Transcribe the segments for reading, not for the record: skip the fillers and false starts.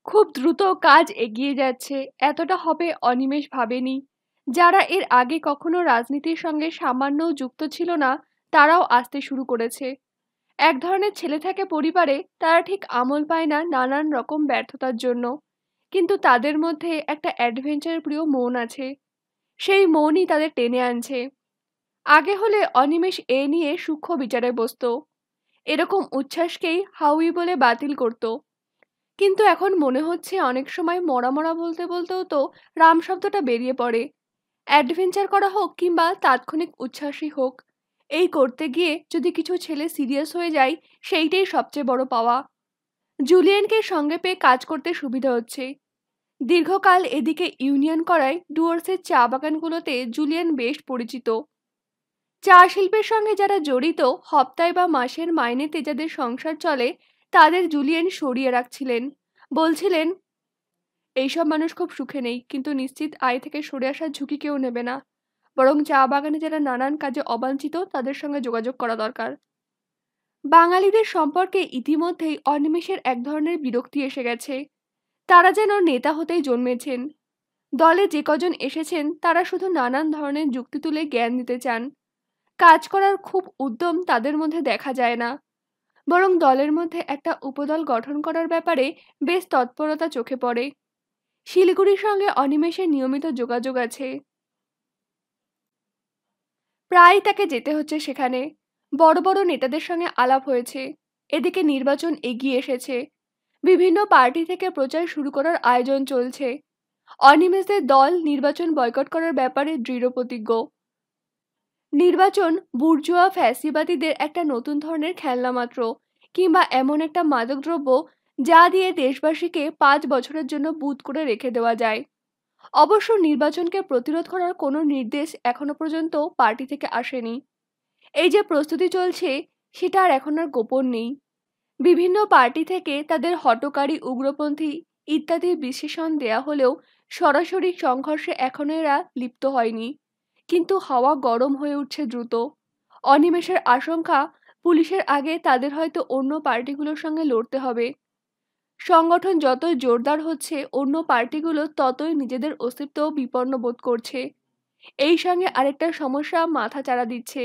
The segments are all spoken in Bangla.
খুব দ্রুত কাজ এগিয়ে যাচ্ছে, এতটা হবে অনিমেষ ভাবেনি। যারা এর আগে কখনো রাজনীতির সঙ্গে সামান্যও যুক্ত ছিল না, তারাও আসতে শুরু করেছে। এক ধরনের ছেলে থাকে পরিবারে, তারা ঠিক আমল পায় না নানান রকম ব্যর্থতার জন্য। কিন্তু তাদের মধ্যে একটা অ্যাডভেঞ্চার প্রিয় মন আছে, সেই মনই তাদের টেনে আনছে। আগে হলে অনিমেষ এ নিয়ে সূক্ষ্ম বিচারে বসতো, এরকম উচ্ছ্বাসকেই হাউই বলে বাতিল করত। কিন্তু এখন মনে হচ্ছে অনেক সময় মরা মরা বলতে বলতেও তো রাম শব্দটা বেরিয়ে পড়ে। অ্যাডভেঞ্চার করা হোক কিংবা তাৎক্ষণিক উচ্ছ্বাসই হোক, এই করতে গিয়ে যদি কিছু ছেলে সিরিয়াস হয়ে যায়, সেইটাই সবচেয়ে বড় পাওয়া। জুলিয়েনকে সঙ্গে পেয়ে কাজ করতে সুবিধা হচ্ছে। দীর্ঘকাল এদিকে ইউনিয়ন করায় ডুয়ার্সের চা বাগানগুলোতে জুলিয়েন বেশ পরিচিত। চা শিল্পের সঙ্গে যারা জড়িত, হপ্তায় বা মাসের মাইনেতে যাদের সংসার চলে, তাদের জুলিয়েন সরিয়ে রাখছিলেন। বলছিলেন, এইসব মানুষ খুব সুখে নেই, কিন্তু নিশ্চিত আয় থেকে সরে আসার ঝুঁকি কেউ নেবে না। বরং চা বাগানে যারা নানান কাজে অবাঞ্ছিত, তাদের সঙ্গে যোগাযোগ করা দরকার। বাঙালিদের সম্পর্কে ইতিমধ্যেই অনিমেষের এক ধরনের বিরক্তি এসে গেছে। তারা যেন নেতা হতেই জন্মেছেন। দলে যে কজন এসেছেন তারা শুধু নানান ধরনের যুক্তি তুলে জ্ঞান দিতে চান। কাজ করার খুব উদ্যম তাদের মধ্যে দেখা যায় না। বরং দলের মধ্যে একটা উপদল গঠন করার ব্যাপারে বেশ তৎপরতা চোখে পড়ে। শিলিগুড়ির সঙ্গে অনিমেষের নিয়মিত যোগাযোগ আছে, প্রায় তাকে যেতে হচ্ছে সেখানে। বড় বড় নেতাদের সঙ্গে আলাপ হয়েছে। এদিকে নির্বাচন এগিয়ে এসেছে, বিভিন্ন পার্টি থেকে প্রচার শুরু করার আয়োজন চলছে। অনিমেষদের দল নির্বাচন বয়কট করার ব্যাপারে দৃঢ় প্রতিজ্ঞ। নির্বাচন বুর্জোয়া ফ্যাসিবাদীদের একটা নতুন ধরনের খেলনা মাত্র, কিংবা এমন একটা মাদকদ্রব্য যা দিয়ে দেশবাসীকে 5 বছরের জন্য বুঁদ করে রেখে দেওয়া যায়। অবশ্য নির্বাচনকে প্রতিরোধ করার কোনো নির্দেশ এখনো পর্যন্ত পার্টি থেকে আসেনি। এই যে প্রস্তুতি চলছে, সেটা আর এখন আর গোপন নেই। বিভিন্ন পার্টি থেকে তাদের হঠকারী, উগ্রপন্থী ইত্যাদি বিশেষণ দেয়া হলেও সরাসরি সংঘর্ষে এখনো এরা লিপ্ত হয়নি। কিন্তু হাওয়া গরম হয়ে উঠছে দ্রুত। অনিমেষের আশঙ্কা, পুলিশের আগে তাদের হয়তো অন্য পার্টিগুলোর সঙ্গে লড়তে হবে। সংগঠন যতই জোরদার হচ্ছে, অন্য পার্টিগুলো ততই নিজেদের অস্তিত্ব বিপন্ন বোধ করছে। এই সঙ্গে আরেকটা সমস্যা মাথা চাড়া দিচ্ছে।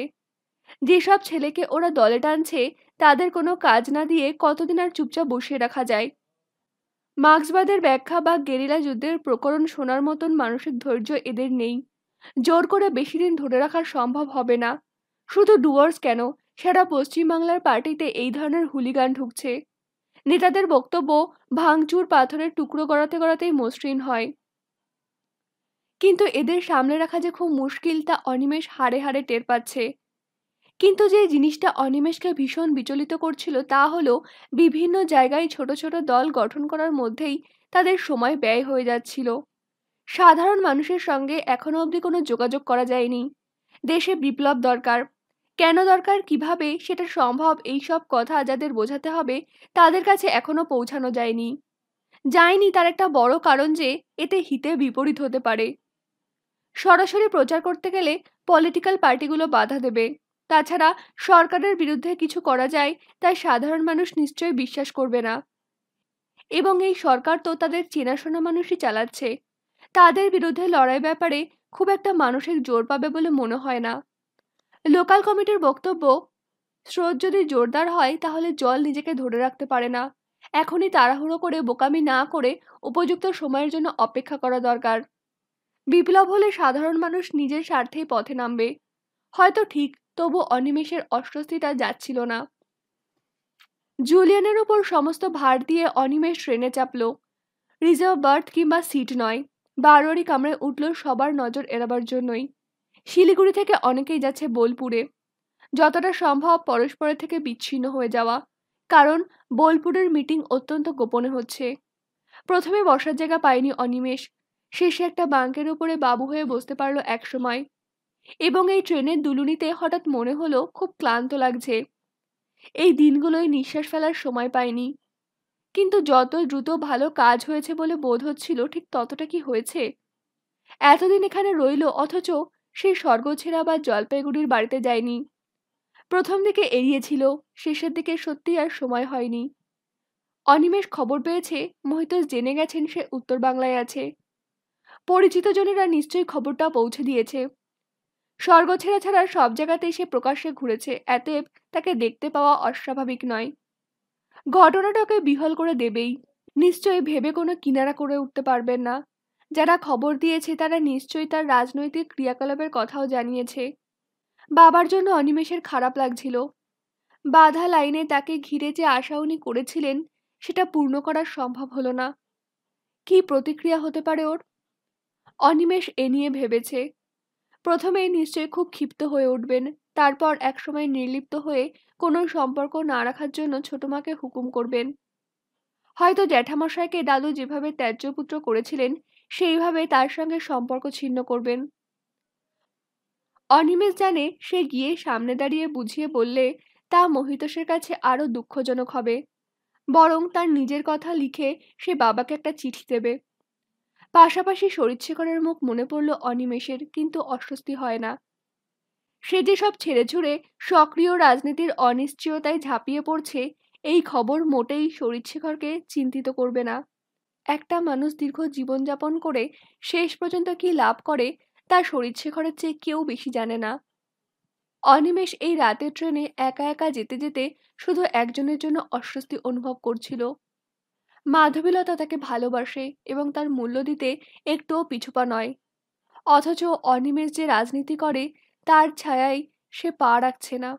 যেসব ছেলেকে ওরা দলে টানছে, তাদের কোনো কাজ না দিয়ে কতদিন আর চুপচাপ বসিয়ে রাখা যায়? মার্ক্সবাদের ব্যাখ্যা বা গেরিলা যুদ্ধের প্রকরণ শোনার মতন মানসিক ধৈর্য এদের নেই। জোর করে বেশি দিন ধরে রাখা সম্ভব হবে না। শুধু ডুয়ার্স কেন, সারা পশ্চিমবাংলার পার্টিতে এই ধরনের হুলিগান ঢুকছে। নেতাদের বক্তব্য ভাঙচুর, পাথরের টুকরো গড়াতে গড়াতেই মসৃণ হয়। কিন্তু এদের সামলে রাখা যে খুব মুশকিল, তা অনিমেষ হাড়ে হাড়ে টের পাচ্ছে। কিন্তু যে জিনিসটা অনিমেষকে ভীষণ বিচলিত করছিল, তা হলো বিভিন্ন জায়গায় ছোট ছোট দল গঠন করার মধ্যেই তাদের সময় ব্যয় হয়ে যাচ্ছিল। সাধারণ মানুষের সঙ্গে এখনো অবধি কোনো যোগাযোগ করা যায়নি। দেশে বিপ্লব দরকার। কেন দরকার, কিভাবে সেটা সম্ভব, এই সব কথা যাদের বোঝাতে হবে, তাদের কাছে এখনো পৌঁছানো যায়নি তার একটা বড় কারণ যে এতে হিতে বিপরীত হতে পারে। সরাসরি প্রচার করতে গেলে পলিটিক্যাল পার্টিগুলো বাধা দেবে। তাছাড়া সরকারের বিরুদ্ধে কিছু করা যায়, তাই সাধারণ মানুষ নিশ্চয়ই বিশ্বাস করবে না। এবং এই সরকার তো তাদের চেনাশোনা মানুষই চালাচ্ছে। তাদের বিরুদ্ধে লড়াই ব্যাপারে খুব একটা মানসিক জোর পাবে বলে মনে হয় না। লোকাল কমিটির বক্তব্য, স্রোত যদি জোরদার হয় তাহলে জল নিজেকে ধরে রাখতে পারে না। এখনই তাড়াহুড়ো করে বোকামি না করে উপযুক্ত সময়ের জন্য অপেক্ষা করা দরকার। বিপ্লব হলে সাধারণ মানুষ নিজের স্বার্থেই পথে নামবে। হয়তো ঠিক, তবু অনিমেষের অস্বস্তিটা যাচ্ছিল না। জুলিয়ানের উপর সমস্ত ভার দিয়ে অনিমেষ ট্রেনে চাপল। রিজার্ভ বার্থ কিংবা সিট নয়, বারোয়ারি কামরায় উঠল সবার নজর এড়াবার জন্যই। শিলিগুড়ি থেকে অনেকেই যাচ্ছে বোলপুরে। যতটা সম্ভব পরস্পরের থেকে বিচ্ছিন্ন হয়ে যাওয়া, কারণ বোলপুরের মিটিং অত্যন্ত গোপনে হচ্ছে। প্রথমে বসার জায়গা পায়নি অনিমেষ। শেষে একটা বাঙ্কের উপরে বাবু হয়ে বসতে পারলো একসময়। এবং এই ট্রেনের দুলুনিতে হঠাৎ মনে হলো খুব ক্লান্ত লাগছে। এই দিনগুলোই নিঃশ্বাস ফেলার সময় পায়নি। কিন্তু যত দ্রুত ভালো কাজ হয়েছে বলে বোধ হচ্ছিল, ঠিক ততটা কি হয়েছে? এতদিন এখানে রইল, অথচ সেই স্বর্গছেড়া বা জলপাইগুড়ির বাড়িতে যায়নি। প্রথম দিকে এড়িয়েছিল, শেষের দিকে সত্যি আর সময় হয়নি। অনিমেষ খবর পেয়েছে মহিতোষ জেনে গেছেন সে উত্তর বাংলায় আছে। পরিচিত জনেরা নিশ্চয়ই খবরটা পৌঁছে দিয়েছে। স্বর্গ ছেড়া ছাড়া সব জায়গাতেই সে প্রকাশ্যে ঘুরেছে, এতএব তাকে দেখতে পাওয়া অস্বাভাবিক নয়। ঘটনাটা ওকে বিহ্বল করে দেবেই। নিশ্চয়ই ভেবে কোনো কিনারা করে উঠতে পারবেন না। যারা খবর দিয়েছে তারা নিশ্চয়ই তার রাজনৈতিক ক্রিয়াকলাপের কথাও জানিয়েছে। বাবার জন্য অনিমেষের খারাপ লাগছিল। বাধা লাইনে তাকে ঘিরে যে আশা উনি করেছিলেন সেটা পূর্ণ করা সম্ভব হলো না। কি প্রতিক্রিয়া হতে পারে ওর? অনিমেষ এ নিয়ে ভেবেছে। প্রথমেই নিশ্চয়ই খুব ক্ষিপ্ত হয়ে উঠবেন, তারপর একসময় নির্লিপ্ত হয়ে কোনো সম্পর্ক না রাখার জন্য ছোটমাকে হুকুম করবেন। হয়তো জ্যাঠামশাইকে দাদু যেভাবে ত্যায্যপুত্র করেছিলেন সেইভাবে তার সঙ্গে সম্পর্ক ছিন্ন করবেন। অনিমেষ জানে সে গিয়ে সামনে দাঁড়িয়ে বুঝিয়ে বললে তা মহিতোষের কাছে আরো দুঃখজনক হবে। বরং তার নিজের কথা লিখে সে বাবাকে একটা চিঠি দেবে। পাশাপাশি শরীরশেখরের মুখ মনে পড়ল অনিমেষের, কিন্তু অস্বস্তি হয় না। সে যে সব ছেড়ে ছুড়ে সক্রিয় রাজনীতির অনিশ্চয়তায় ঝাঁপিয়ে পড়ছে, এই খবর মোটেই শরীরশেখরকে চিন্তিত করবে না। একটা মানুষ দীর্ঘ জীবনযাপন করে শেষ পর্যন্ত কি লাভ করে তা শরীরশেখরের চেয়ে কেউ বেশি জানে না। অনিমেষ এই রাতের ট্রেনে একা একা যেতে যেতে শুধু একজনের জন্য অস্বস্তি অনুভব করছিল। মাধবীলতা তাকে ভালোবাসে এবং তার মূল্য দিতে একটুও পিছুপা নয়। অথচ অনিমেষ যে রাজনীতি করে তার ছায়ায় সে পা রাখছে না।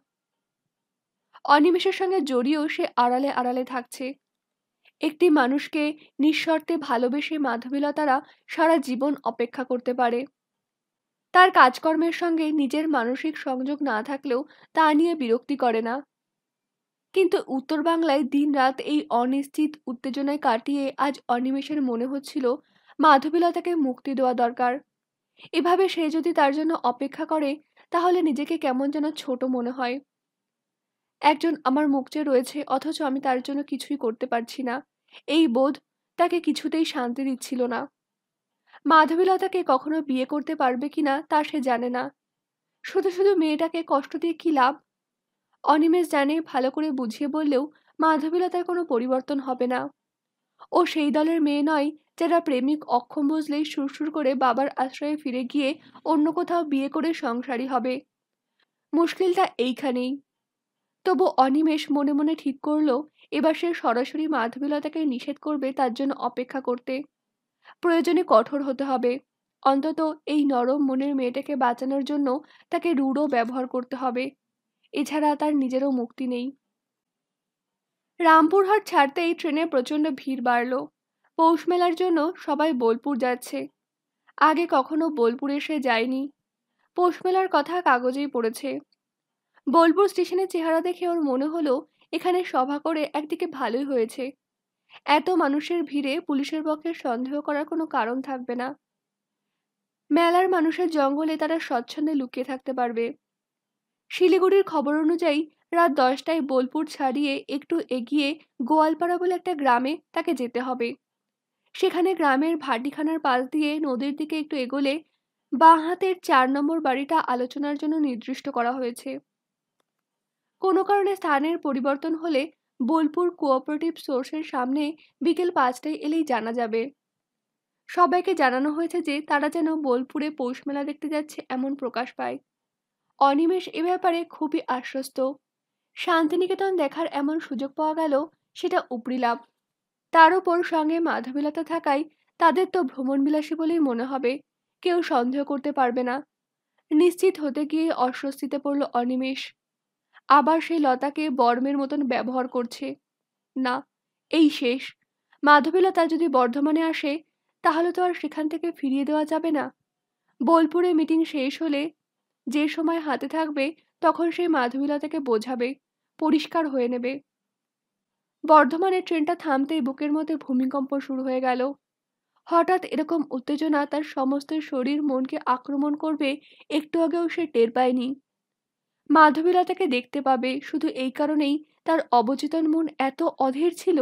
অনিমেষের সঙ্গে জড়িয়েও সে আড়ালে আড়ালে থাকছে। একটি মানুষকে নিঃশর্তে ভালোবেসে মাধবীলতারা সারা জীবন অপেক্ষা করতে পারে। তার কাজকর্মের সঙ্গে নিজের মানসিক সংযোগ না থাকলেও তা নিয়ে বিরক্তি করে না। কিন্তু উত্তর বাংলায় দিনরাত এই অনিশ্চিত উত্তেজনায় কাটিয়ে আজ অনিমেষের মনে হচ্ছিল মাধবীলতাকে মুক্তি দেওয়া দরকার। এভাবে সে যদি তার জন্য অপেক্ষা করে তাহলে নিজেকে কেমন যেন ছোট মনে হয়। একজন আমার মুখ চেয়ে রয়েছে অথচ আমি তার জন্য কিছুই করতে পারছি না, এই বোধ তাকে কিছুতেই শান্তি দিচ্ছিল না। মাধবীলতাকে কখনো বিয়ে করতে পারবে কিনা তা সে জানে না। শুধু শুধু মেয়েটাকে কষ্ট দিয়ে কি লাভ? অনিমেষ জানে, ভালো করে বুঝিয়ে বললেও মাধবীলতার কোনো পরিবর্তন হবে না। ও সেই দলের মেয়ে নয় যারা প্রেমিক অক্ষম বুঝলেই সুরসুর করে বাবার আশ্রয়ে ফিরে গিয়ে অন্য কোথাও বিয়ে করে সংসারী হবে। মুশকিলটা এইখানেই। তবু অনিমেষ মনে মনে ঠিক করলো এবার সে সরাসরি মাধবীলতাকে নিষেধ করবে তার জন্য অপেক্ষা করতে। প্রয়োজনে কঠোর হতে হবে। অন্তত এই নরম মনের মেয়েটাকে বাঁচানোর জন্য তাকে রূঢ় ব্যবহার করতে হবে। এছাড়া তার নিজেরও মুক্তি নেই। রামপুরহাট ছাড়তেই ট্রেনে প্রচণ্ড ভিড় বাড়ল। পৌষ মেলার জন্য সবাই বোলপুর যাচ্ছে। আগে কখনো বোলপুরে সে যায়নি। পৌষ মেলার কথা কাগজেই পড়েছে। বোলপুর স্টেশনের চেহারা দেখে ওর মনে হলো এখানে সভা করে একদিকে ভালোই হয়েছে। এত মানুষের ভিড়ে পুলিশের পক্ষে সন্দেহ করার কোনো কারণ থাকবে না। মেলার মানুষের জঙ্গলে তারা স্বচ্ছন্দে লুকিয়ে থাকতে পারবে। শিলিগুড়ির খবর অনুযায়ী রাত 10টায় বোলপুর ছাড়িয়ে একটু এগিয়ে গোয়ালপাড়া বলে একটা গ্রামে তাকে যেতে হবে। সেখানে গ্রামের ভাটিখানার পাশ দিয়ে নদীর দিকে একটু এগোলে বাঁ হাতের 4 নম্বর বাড়িটা আলোচনার জন্য নির্দিষ্ট করা হয়েছে। কোনো কারণে স্থানের পরিবর্তন হলে বোলপুর কোঅপারেটিভ সোর্সের সামনে বিকেল 5টায় এলেই জানা যাবে। সবাইকে জানানো হয়েছে যে তারা যেন বোলপুরে পৌষ মেলা দেখতে যাচ্ছে এমন প্রকাশ পায়। অনিমেষ এ ব্যাপারে খুবই আশ্বস্ত। শান্তিনিকেতন দেখার এমন সুযোগ পাওয়া গেল, সেটা উপরি লাভ। তার উপর সঙ্গে মাধবীলতা থাকায় তাদের তো ভ্রমণবিলাসী বলেই মনে হবে, কেউ সন্দেহ করতে পারবে না। নিশ্চিত হতে গিয়ে অস্বস্তিতে পড়ল অনিমেষ। আবার সেই লতাকে বর্মের মতন ব্যবহার করছে। না, এই শেষ। মাধবীলতা যদি বর্ধমানে আসে তাহলে তো আর সেখান থেকে ফিরিয়ে দেওয়া যাবে না। বোলপুরে মিটিং শেষ হলে যে সময় হাতে থাকবে তখন সেই মাধবীলতাকে বোঝাবে, পরিষ্কার হয়ে নেবে। বর্ধমানের ট্রেনটা থামতেই বুকের মধ্যে ভূমিকম্প শুরু হয়ে গেল। হঠাৎ এরকম উত্তেজনা তার সমস্ত শরীর মনকে আক্রমণ করবে একটু আগেও সে টের পায়নি। মাধবীলতাকে দেখতে পাবে শুধু এই কারণেই তার অবচেতন মন এত অধীর ছিল।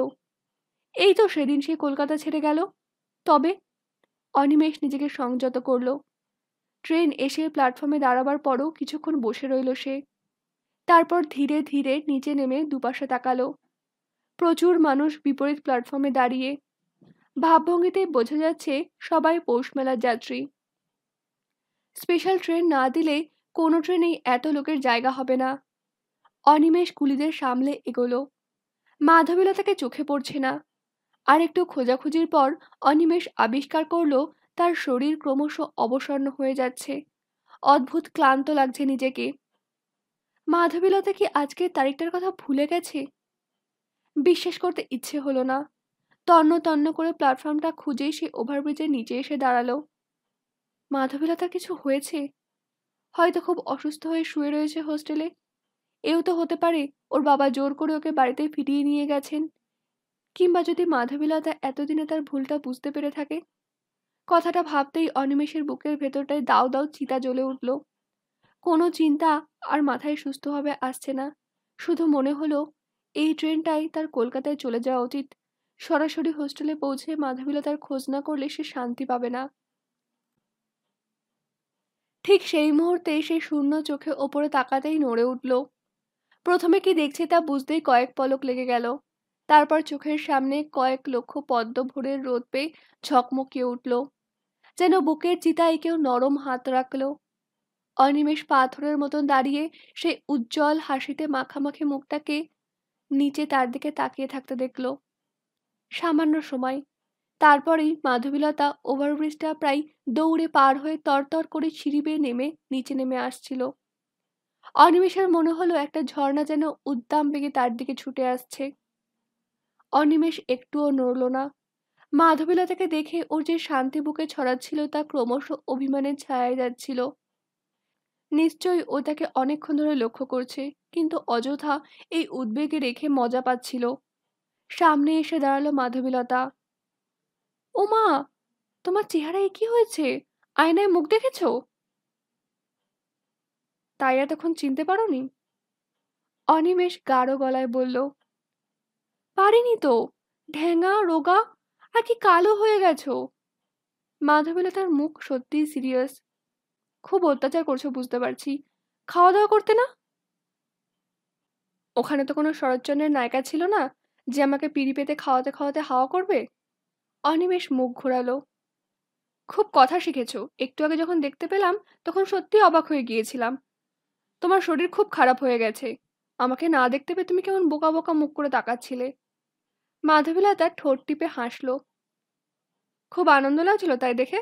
এই তো সেদিন সে কলকাতা ছেড়ে গেল। তবে অনিমেষ নিজেকে সংযত করল। ট্রেন এসে প্ল্যাটফর্মে দাঁড়াবার পরও কিছুক্ষণ বসে রইল সে। তারপর ধীরে ধীরে নিচে নেমে দুপাশে তাকালো। প্রচুর মানুষ বিপরীত প্ল্যাটফর্মে দাঁড়িয়ে। ভাবভঙ্গিতেই বোঝা যাচ্ছে সবাই পৌষ মেলার যাত্রী। স্পেশাল ট্রেন না দিলে কোনো ট্রেনেই এত লোকের জায়গা হবে না। অনিমেষ কুলিদের সামলে এগোলো। মাধবীলতাকে চোখে পড়ছে না। আর একটু খোঁজাখুঁজির পর অনিমেষ আবিষ্কার করলো তার শরীর ক্রমশ অবসন্ন হয়ে যাচ্ছে। অদ্ভুত ক্লান্ত লাগছে নিজেকে। মাধবীলতা কি আজকের তারিখটার কথা ভুলে গেছে? বিশ্বাস করতে ইচ্ছে হলো না। তন্ন তন্ন করে প্ল্যাটফর্মটা খুঁজেই সে ওভারব্রিজের নিচে এসে দাঁড়ালো। মাধবীলতার কিছু হয়েছে? হয়তো খুব অসুস্থ হয়ে শুয়ে রয়েছে হোস্টেলে। এও তো হতে পারে ওর বাবা জোর করে ওকে বাড়িতে ফিরিয়ে নিয়ে গেছেন। কিংবা যদি মাধবীলতা এতদিনে তার ভুলটা বুঝতে পেরে থাকে। কথাটা ভাবতেই অনিমেষের বুকের ভেতরটায় দাউ দাউ চিতা জ্বলে উঠল। কোনো চিন্তা আর মাথায় সুস্থভাবে আসছে না। শুধু মনে হলো এই ট্রেনটাই তার কলকাতায় চলে যাওয়া উচিত। সরাসরি হোস্টেলে পৌঁছে মাধবীলতার খোঁজ না করলে সে শান্তি পাবে না। ঠিক সেই মুহূর্তে সে শূন্য চোখে ওপরে তাকাতেই নড়ে উঠল। প্রথমে কি দেখছে তা বুঝতেই কয়েক পলক লেগে গেল। তারপর চোখের সামনে কয়েক লক্ষ পদ্ম ভোরের রোদ পেয়ে ঝকমকিয়ে উঠল। যেন বুকের চিতায় কেউ নরম হাত রাখল। অনিমেষ পাথরের মতন দাঁড়িয়ে সেই উজ্জ্বল হাসিতে মাখামাখি মুখটাকে নিচে তার দিকে তাকিয়ে থাকতে দেখল। সামান্য সময়। তারপরেই মাধবীলতা ওভারব্রিজটা প্রায় দৌড়ে পার হয়ে তরতর করে সিঁড়ি বেয়ে নেমে নিচে নেমে আসছিল। অনিমেষের মনে হলো একটা ঝর্ণা যেন উদ্দাম বেগে তার দিকে ছুটে আসছে। অনিমেষ একটুও নড়ল না। মাধবীলতাকে দেখে ওর যে শান্তি বুকে ছড়াচ্ছিল তা ক্রমশ অভিমানের ছায়ায় যাচ্ছিল। নিশ্চয়ই ও তাকে অনেকক্ষণ ধরে লক্ষ্য করছে, কিন্তু অযথা এই উদ্বেগে রেখে মজা পাচ্ছিল। সামনে এসে দাঁড়ালো মাধবীলতা। ও মা, তোমার চেহারায় কি হয়েছে? আয়নায় মুখ দেখেছো? তাই এতক্ষণ চিনতে পারোনি? অনিমেষ গাঢ় গলায় বলল। পারিনি তো। ঢ্যাঙা রোগা আর কি কালো হয়ে গেছো। মাধবীলতার মুখ সত্যিই সিরিয়াস। খুব অত্যাচার করছো বুঝতে পারছি। খাওয়া দাওয়া করতে না? ওখানে তো কোনো শরৎচন্দ্রের নায়িকা ছিল না যে আমাকে পিঁড়ি পেতে খাওয়াতে খাওয়াতে হাওয়া করবে। অনিমেষ মুখ ঘোরালো। খুব কথা শিখেছো। একটু আগে যখন দেখতে পেলাম তখন সত্যি অবাক হয়ে গিয়েছিলাম। তোমার শরীর খুব খারাপ হয়ে গেছে। আমাকে না দেখতে পেয়ে তুমি কেমন বোকা বোকা মুখ করে তাকাচ্ছিলে। মাধবীলতা ঠোঁট টিপে হাসলো। খুব আনন্দ লাগছিল তাই দেখে?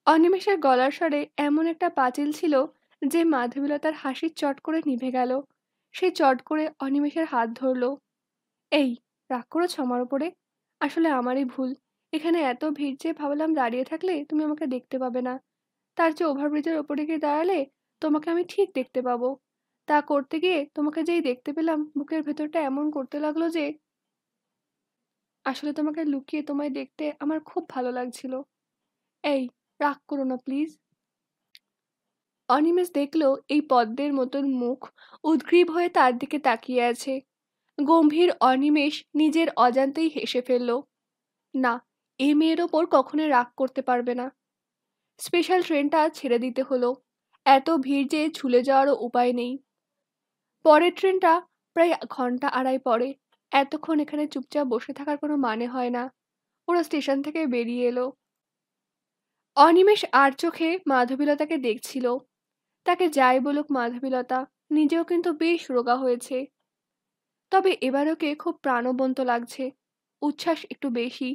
অনিমেষের গলার স্বরে এমন একটা পাঁচিল ছিল যে মাধবীলতার হাসি চট করে নিভে গেল। সে চট করে অনিমেষের হাত ধরল। এই, রাগ করেছ আমার উপরে? আসলে আমারই ভুল। এখানে এত ভিড় যে ভাবলাম দাঁড়িয়ে থাকলে তুমি আমাকে দেখতে পাবে না। তার চেয়ে ওভারব্রিজের ওপরে গিয়ে দাঁড়ালে তোমাকে আমি ঠিক দেখতে পাবো। তা করতে গিয়ে তোমাকে যেই দেখতে পেলাম বুকের ভেতরটা এমন করতে লাগলো যে আসলে তোমাকে লুকিয়ে তোমায় দেখতে আমার খুব ভালো লাগছিল। এই, রাগ করো না প্লিজ। অনিমেষ দেখল এই পদ্মের মতন মুখ উদ্গ্রীব হয়ে তার দিকে তাকিয়ে আছে। গম্ভীর অনিমেষ নিজের অজান্তেই হেসে ফেলল। না, এই মেয়ের ওপর কখনোই রাগ করতে পারবে না। স্পেশাল ট্রেনটা ছেড়ে দিতে হলো। এত ভিড় যে ঝুলে যাওয়ারও উপায় নেই। পরের ট্রেনটা প্রায় ঘন্টা আড়াই পরে। এতক্ষণ এখানে চুপচাপ বসে থাকার কোনো মানে হয় না। ওরা স্টেশন থেকে বেরিয়ে এলো। অনিমেষ আর চোখে মাধবীলতাকে দেখছিল। তাকে যাই বলুক মাধবীলতা নিজেও কিন্তু বেশ রোগা হয়েছে। তবে এবার ওকে খুব প্রাণবন্ত লাগছে। উচ্ছ্বাস একটু বেশি।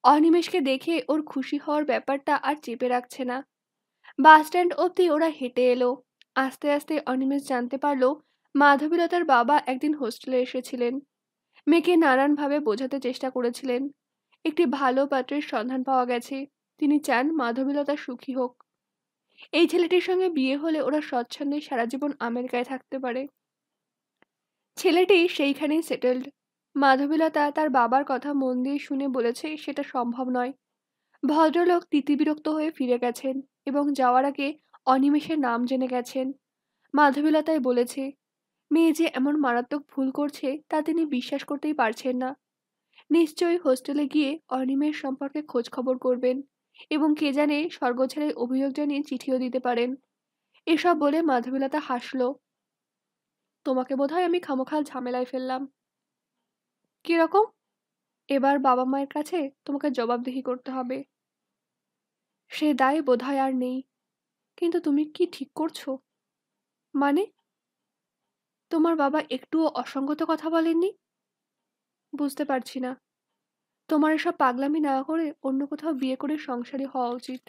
অনিমেষকে দেখে ওর খুশি হওয়ার ব্যাপারটা আর চেপে রাখছে না। বাস স্ট্যান্ড অবধি ওরা হেঁটে এলো। আস্তে আস্তে অনিমেষ জানতে পারলো মাধবীলতার বাবা একদিন হোস্টেলে এসেছিলেন। মেয়েকে নানানভাবে বোঝাতে চেষ্টা করেছিলেন। একটি ভালো পাত্রের সন্ধান পাওয়া গেছে। তিনি চান মাধবীলতা সুখী হোক। এই ছেলেটির সঙ্গে বিয়ে হলে ওরা স্বচ্ছন্দে সারা জীবন আমেরিকায় থাকতে পারে। ছেলেটি সেইখানেই সেটেলড। মাধবীলতা তার বাবার কথা মন দিয়ে শুনে বলেছে সেটা সম্ভব নয়। ভদ্রলোক তিতিবিরক্ত হয়ে ফিরে গেছেন এবং যাওয়ার আগে অনিমেষের নাম জেনে গেছেন। মাধবীলতাই বলেছে মেয়ে যে এমন মারাত্মক ভুল করছে তা তিনি বিশ্বাস করতেই পারছেন না। নিশ্চয়ই হোস্টেলে গিয়ে অনিমেষ সম্পর্কে খোঁজ খবর করবেন এবং কে জানে স্বর্গ ছেড়ে অভিযোগ জানিয়ে চিঠিও দিতে পারেন। এসব বলে মাধবীলতা হাসল। তোমাকে বোধহয় আমি খামোখা ঝামেলায় ফেললাম। কিরকম? এবার বাবা মায়ের কাছে তোমাকে জবাবদিহি করতে হবে। সে দায় বোধহয় আর নেই। কিন্তু তুমি কি ঠিক করছো? মানে? তোমার বাবা একটুও অসঙ্গত কথা বলেননি? বুঝতে পারছি না। তোমার এসব পাগলামি না করে অন্য কোথাও বিয়ে করে সংসারী হওয়া উচিত।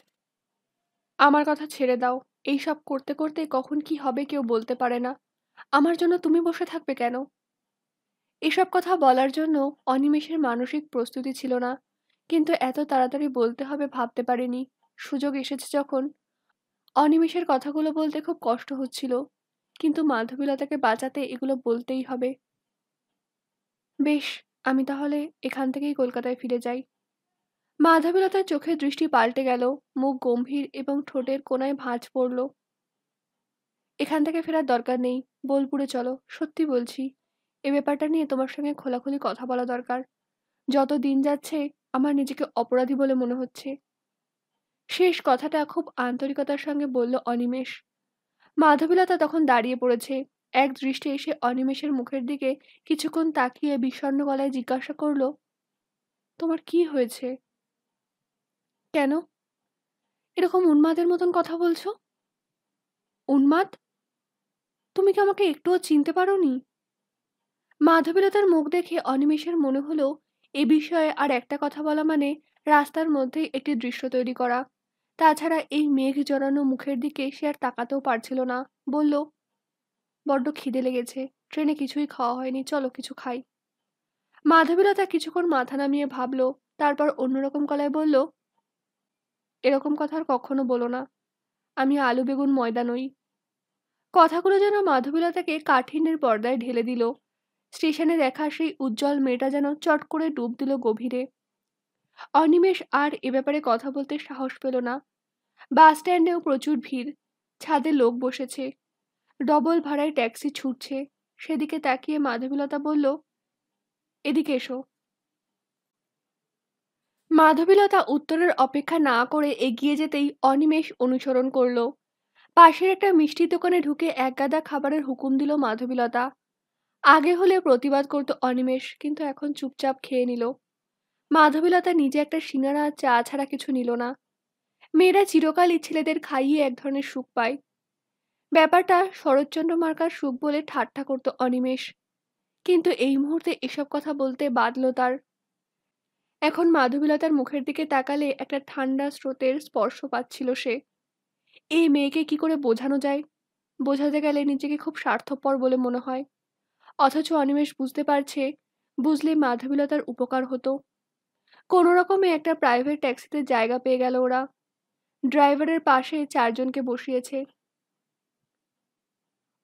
আমার কথা ছেড়ে দাও। এইসব করতে করতে কখন কি হবে কেউ বলতে পারে না। আমার জন্য তুমি বসে থাকবে কেন? এসব কথা বলার জন্য অনিমেষের মানসিক প্রস্তুতি ছিল না। কিন্তু এত তাড়াতাড়ি বলতে হবে ভাবতে পারেনি। সুযোগ এসেছে যখন। অনিমেষের কথাগুলো বলতে খুব কষ্ট হচ্ছিল। কিন্তু মাধবীলতাকে বাঁচাতে এগুলো বলতেই হবে। বেশ, আমি তাহলে এখান থেকেই কলকাতায় ফিরে যাই। মাধবীলতার চোখের দৃষ্টি পাল্টে গেল, মুখ গম্ভীর এবং ঠোঁটের কোণায় ভাঁজ পড়ল। এখান থেকে ফেরার দরকার নেই, বোলপুরে চলো, সত্যি বলছি। এ ব্যাপারটা নিয়ে তোমার সঙ্গে খোলাখুলি কথা বলা দরকার। যত দিন যাচ্ছে আমার নিজেকে অপরাধী বলে মনে হচ্ছে। শেষ কথাটা খুব আন্তরিকতার সঙ্গে বলল অনিমেষ। মাধবীলতা তখন দাঁড়িয়ে পড়েছে। এক দৃষ্টে এসে অনিমেষের মুখের দিকে কিছুক্ষণ তাকিয়ে বিষণ্ণ গলায় জিজ্ঞাসা করল, তোমার কি হয়েছে? কেন এরকম উন্মাদের মতন কথা বলছো? উন্মাদ? তুমি কি আমাকে একটুও চিনতে পারোনি? মাধবীলতার মুখ দেখে অনিমেষের মনে হলো এ বিষয়ে আর একটা কথা বলা মানে রাস্তার মধ্যেই একটি দৃশ্য তৈরি করা। তাছাড়া এই মেঘ জড়ানো মুখের দিকে সে আর তাকাতেও পারছিল না। বলল, বড্ড খিদে লেগেছে, ট্রেনে কিছুই খাওয়া হয়নি, চলো কিছু খাই। মাধবীলতা কিছুক্ষণ মাথা নামিয়ে ভাবল, তারপর অন্যরকম গলায় বলল, এরকম কথা আর কখনো বলো না। আমি আলু বেগুন ময়দা নই। কথাগুলো যেন মাধবীলতাকে কাঠিন্যের পর্দায় ঢেলে দিল। স্টেশনে দেখা সেই উজ্জ্বল মেয়েটা যেন চট করে ডুব দিল গভীরে। অনিমেষ আর এ ব্যাপারে কথা বলতে সাহস পেল না। বাস স্ট্যান্ডেও প্রচুর ভিড়। ছাদে লোক বসেছে। ডবল ভাড়ায় ট্যাক্সি ছুটছে। সেদিকে তাকিয়ে মাধবীলতা বলল, এদিকে এসো। মাধবীলতা উত্তরের অপেক্ষা না করে এগিয়ে যেতেই অনিমেষ অনুসরণ করল। পাশের একটা মিষ্টির দোকানে ঢুকে একগাদা খাবারের হুকুম দিল মাধবীলতা। আগে হলে প্রতিবাদ করত অনিমেষ, কিন্তু এখন চুপচাপ খেয়ে নিল। মাধবীলতা নিজে একটা সিঙ্গারা আর চা ছাড়া কিছু নিল না। মেয়েরা চিরকালই ছেলেদের খাইয়ে এক ধরনের সুখ পায়। ব্যাপারটা শরৎচন্দ্র মার্কার সুখ বলে ঠাট্টা করত অনিমেষ। কিন্তু এই মুহূর্তে এসব কথা বলতে বাধল তার। এখন মাধবীলতার মুখের দিকে তাকালে একটা ঠান্ডা স্রোতের স্পর্শ পাচ্ছিল সে। এই মেয়েকে কি করে বোঝানো যায়? বোঝাতে গেলে নিজেকে খুব স্বার্থপর বলে মনে হয়। অথচ অনিমেষ বুঝতে পারছে, বুঝলে মাধবীলতার উপকার হতো। কোনো রকমে একটা প্রাইভেট ট্যাক্সিতে জায়গা পেয়ে গেল ওরা। ড্রাইভারের পাশে চারজনকে বসিয়েছে।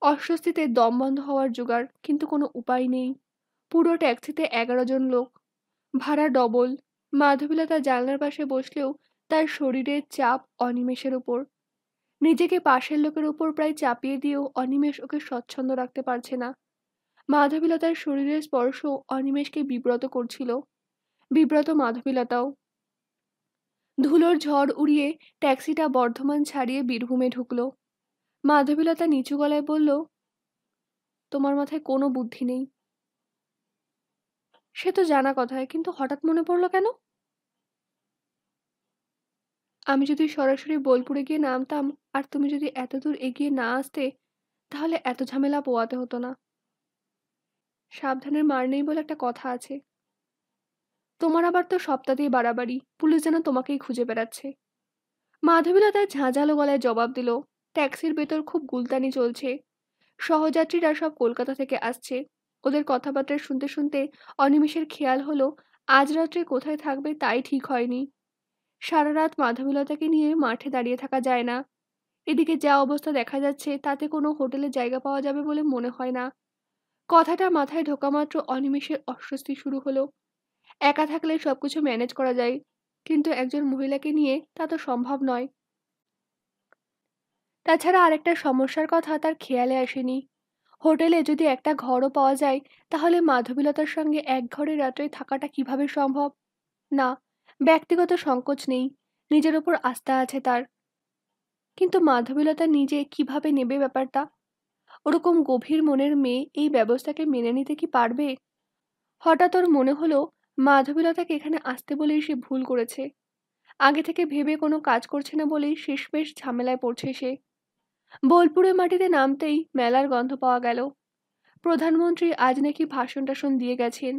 অস্বস্তিতে দম বন্ধ হওয়ার জোগাড়, কিন্তু কোনো উপায় নেই। পুরো ট্যাক্সিতে 11 জন লোক, ভাড়া ডবল। মাধবীলতা জানলার পাশে বসলেও তার শরীরের চাপ অনিমেষের উপর। নিজেকে পাশের লোকের উপর প্রায় চাপিয়ে দিয়েও অনিমেষ ওকে স্বচ্ছন্দ রাখতে পারছে না। মাধবীলতার শরীরের স্পর্শ অনিমেষকে বিব্রত করছিল। বিব্রত মাধবীলতাও। ধুলোর ঝড় উড়িয়ে ট্যাক্সিটা বর্ধমান ছাড়িয়ে বীরভূমে ঢুকল। মাধবীলতা নিচু গলায় বলল, তোমার মাথায় কোনো বুদ্ধি নেই। সে তো জানা কথায়, কিন্তু হঠাৎ মনে পড়লো কেন? আমি যদি সরাসরি বোলপুরে গিয়ে নামতাম আর তুমি যদি এতদূর এগিয়ে না আসতে, তাহলে এত ঝামেলা পোয়াতে হতো না। সাবধানের মার নেই বলে একটা কথা আছে। তোমার আবার তো সপ্তাহতেই বাড়াবাড়ি, পুলিশ যেন তোমাকেই খুঁজে বেড়াচ্ছে। মাধবীলতা ঝাঁঝালো গলায় জবাব দিল। ট্যাক্সির ভেতর খুব গুলতানি চলছে। সহযাত্রীরা সব কলকাতা থেকে আসছে। ওদের কথাবার্তা শুনতে শুনতে অনিমেষের খেয়াল হলো আজ রাত্রে কোথায় থাকবে তাই ঠিক হয়নি। সারা রাত মাধবীলতাকে নিয়ে মাঠে দাঁড়িয়ে থাকা যায় না। এদিকে যা অবস্থা দেখা যাচ্ছে তাতে কোনো হোটেলে জায়গা পাওয়া যাবে বলে মনে হয় না। কথাটা মাথায় ঢোকা মাত্র অনিমেষের অস্বস্তি শুরু হলো। একা থাকলে সবকিছু ম্যানেজ করা যায়, কিন্তু একজন মহিলাকে নিয়ে তা তো সম্ভব নয়। তাছাড়া আরেকটা সমস্যার কথা তার খেয়ালে আসেনি। হোটেলে যদি একটা ঘরও পাওয়া যায়, তাহলে মাধবীলতার সঙ্গে এক ঘরে রাত্রে থাকাটা কিভাবে সম্ভব? না, ব্যক্তিগত সংকোচ নেই, নিজের ওপর আস্থা আছে তার। কিন্তু মাধবীলতা নিজে কিভাবে নেবে ব্যাপারটা? ওরকম গভীর মনের মেয়ে এই ব্যবস্থাকে মেনে নিতে কি পারবে? হঠাৎ ওর মনে হলো মাধবীলতাকে এখানে আসতে বলেই সে ভুল করেছে। আগে থেকে ভেবে কোনো কাজ করছে না বলেই শেষমেশ ঝামেলায় পড়ছে সে। বোলপুরে মাটিতে নামতেই মেলার গন্ধ পাওয়া গেল। প্রধানমন্ত্রী আজ নাকি ভাষণ টাষণ দিয়ে গেছেন।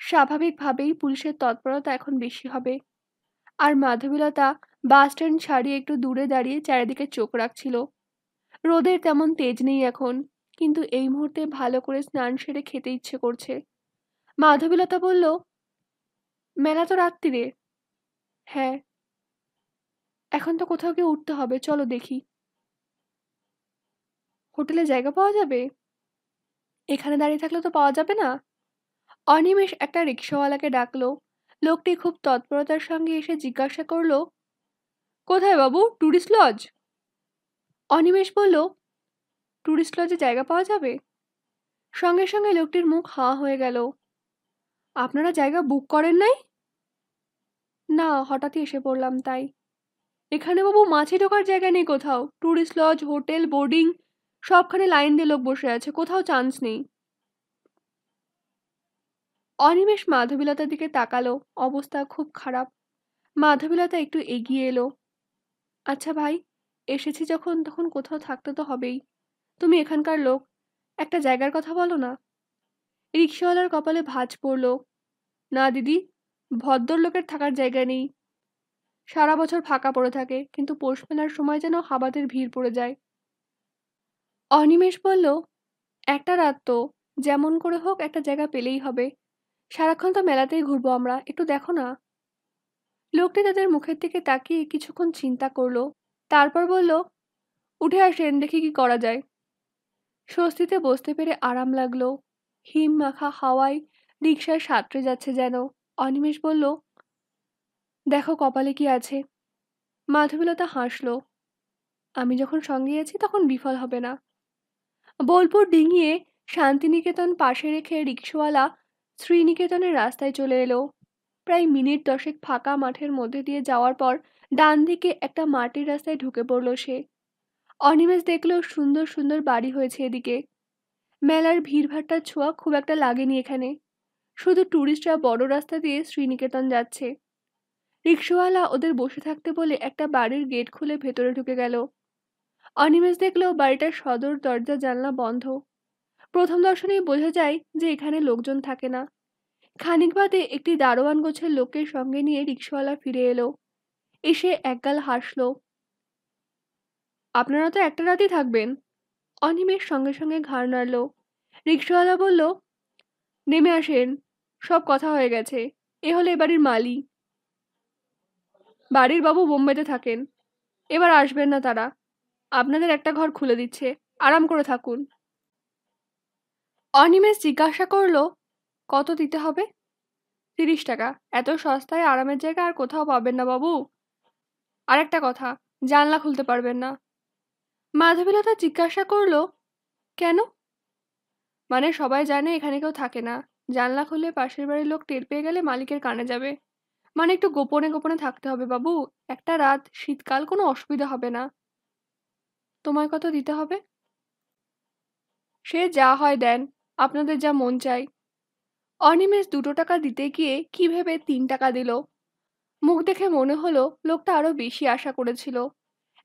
স্বাভাবিকভাবেই পুলিশের তৎপরতা এখন বেশি হবে। আর মাধবীলতা বাস স্ট্যান্ড ছাড়িয়ে একটু দূরে দাঁড়িয়ে চারিদিকে চোখ রাখছিল। রোদের তেমন তেজ নেই এখন, কিন্তু এই মুহূর্তে ভালো করে স্নান সেরে খেতে ইচ্ছে করছে। মাধবীলতা বলল, মেলা তো রাত্রিরে। হ্যাঁ, এখন তো কোথাও গিয়ে উঠতে হবে, চলো দেখি। হোটেলে জায়গা পাওয়া যাবে? এখানে দাঁড়িয়ে থাকলে তো পাওয়া যাবে না। অনিমেষ একটা রিক্সাওয়ালাকে ডাকলো। লোকটি খুব তৎপরতার সঙ্গে এসে জিজ্ঞাসা করলো, কোথায় বাবু, ট্যুরিস্ট লজ? অনিমেষ বলল, ট্যুরিস্ট লজে জায়গা পাওয়া যাবে? সঙ্গে সঙ্গে লোকটির মুখ হাঁ হয়ে গেল। আপনারা জায়গা বুক করেন নাই? না, হঠাৎই এসে পড়লাম তাই। এখানে বাবু মাছি ঢোকার জায়গা নেই কোথাও। ট্যুরিস্ট লজ, হোটেল, বোর্ডিং সবখানে লাইন দিয়ে লোক বসে আছে, কোথাও চান্স নেই। অনিমেষ মাধবীলতার দিকে তাকালো। অবস্থা খুব খারাপ। মাধবীলতা একটু এগিয়ে এলো। আচ্ছা ভাই, এসেছি যখন তখন কোথাও থাকতে তো হবেই। তুমি এখানকার লোক, একটা জায়গার কথা বলো না। রিক্সাওয়ালার কপালে ভাঁজ পড়ল। না দিদি, ভদ্রলোকের থাকার জায়গা নেই। সারা বছর ফাঁকা পড়ে থাকে, কিন্তু পৌষ মেলার সময় যেন হাবাদের ভিড় পড়ে যায়। অনিমেষ বলল, একটা রাত তো, যেমন করে হোক একটা জায়গা পেলেই হবে। সারাক্ষণ তো মেলাতেই ঘুরবো আমরা, একটু দেখো না। লোকটি তাদের মুখের দিকে তাকিয়ে কিছুক্ষণ চিন্তা করলো। তারপর বলল, উঠে আসেন, দেখি কি করা যায়। স্বস্তিতে বসতে পেরে আরাম লাগলো। হিম মাখা হাওয়ায় রিকশায় সাঁতরে যাচ্ছে যেন। অনিমেষ বলল, দেখো কপালে কি আছে। মাধবীলতা হাসল। আমি যখন সঙ্গে আছি তখন বিফল হবে না। বোলপুর ডিঙিয়ে শান্তিনিকেতন পাশে রেখে রিকশাওয়ালা শ্রীনিকেতনের রাস্তায় চলে এলো। প্রায় মিনিট 10 ফাঁকা মাঠের মধ্যে দিয়ে যাওয়ার পর ডান দিকে একটা মাটির রাস্তায় ঢুকে পড়ল সে। অনিমেষ দেখলো সুন্দর সুন্দর বাড়ি হয়েছে এদিকে। মেলার ভিড়ভাট্টার ছোঁয়া খুব একটা লাগেনি এখানে। শুধু ট্যুরিস্টরা বড় রাস্তা দিয়ে শ্রীনিকেতন যাচ্ছে। রিকশাওয়ালা ওদের বসে থাকতে বলে একটা বাড়ির গেট খুলে ভেতরে ঢুকে গেল। অনিমেষ দেখলো বাড়িটার সদর দরজা জানলা বন্ধ। প্রথম দর্শনেই বোঝা যায় যে এখানে লোকজন থাকে না। খানিক বাদে একটি দারোয়ান গোছের লোককে সঙ্গে নিয়ে রিকশাওয়ালা ফিরে এলো। এসে একগাল হাসলো। আপনারা তো একটা রাতই থাকবেন? অনিমেষ সঙ্গে সঙ্গে ঘাড় নাড়ল। রিকশাওয়ালা বলল, নেমে আসেন, সব কথা হয়ে গেছে। এ হলো এ বাড়ির মালি। বাড়ির বাবু বোম্বেতে থাকেন, এবার আসবেন না তারা। আপনাদের একটা ঘর খুলে দিচ্ছে, আরাম করে থাকুন। অনিমেষ জিজ্ঞাসা করল, কত দিতে হবে? 30 টাকা। এত সস্তায় আরামের জায়গা আর কোথাও পাবেন না বাবু। আর একটা কথা, জানলা খুলতে পারবেন না। মাধবীলতা জিজ্ঞাসা করল, কেন? মানে সবাই জানে এখানে কেউ থাকে না। জানলা খুলে পাশের বাড়ির লোক টের পেয়ে গেলে মালিকের কানে যাবে। মানে একটু গোপনে গোপনে থাকতে হবে বাবু। একটা রাত, শীতকাল, কোনো অসুবিধা হবে না। তোমায় কত দিতে হবে? সে যা হয় দেন, আপনাদের যা মন চায়। অনিমেষ 2 টাকা দিতে গিয়ে কি ভেবে 3 টাকা দিল। মুখ দেখে মনে হলো লোকটা আরো বেশি আশা করেছিল।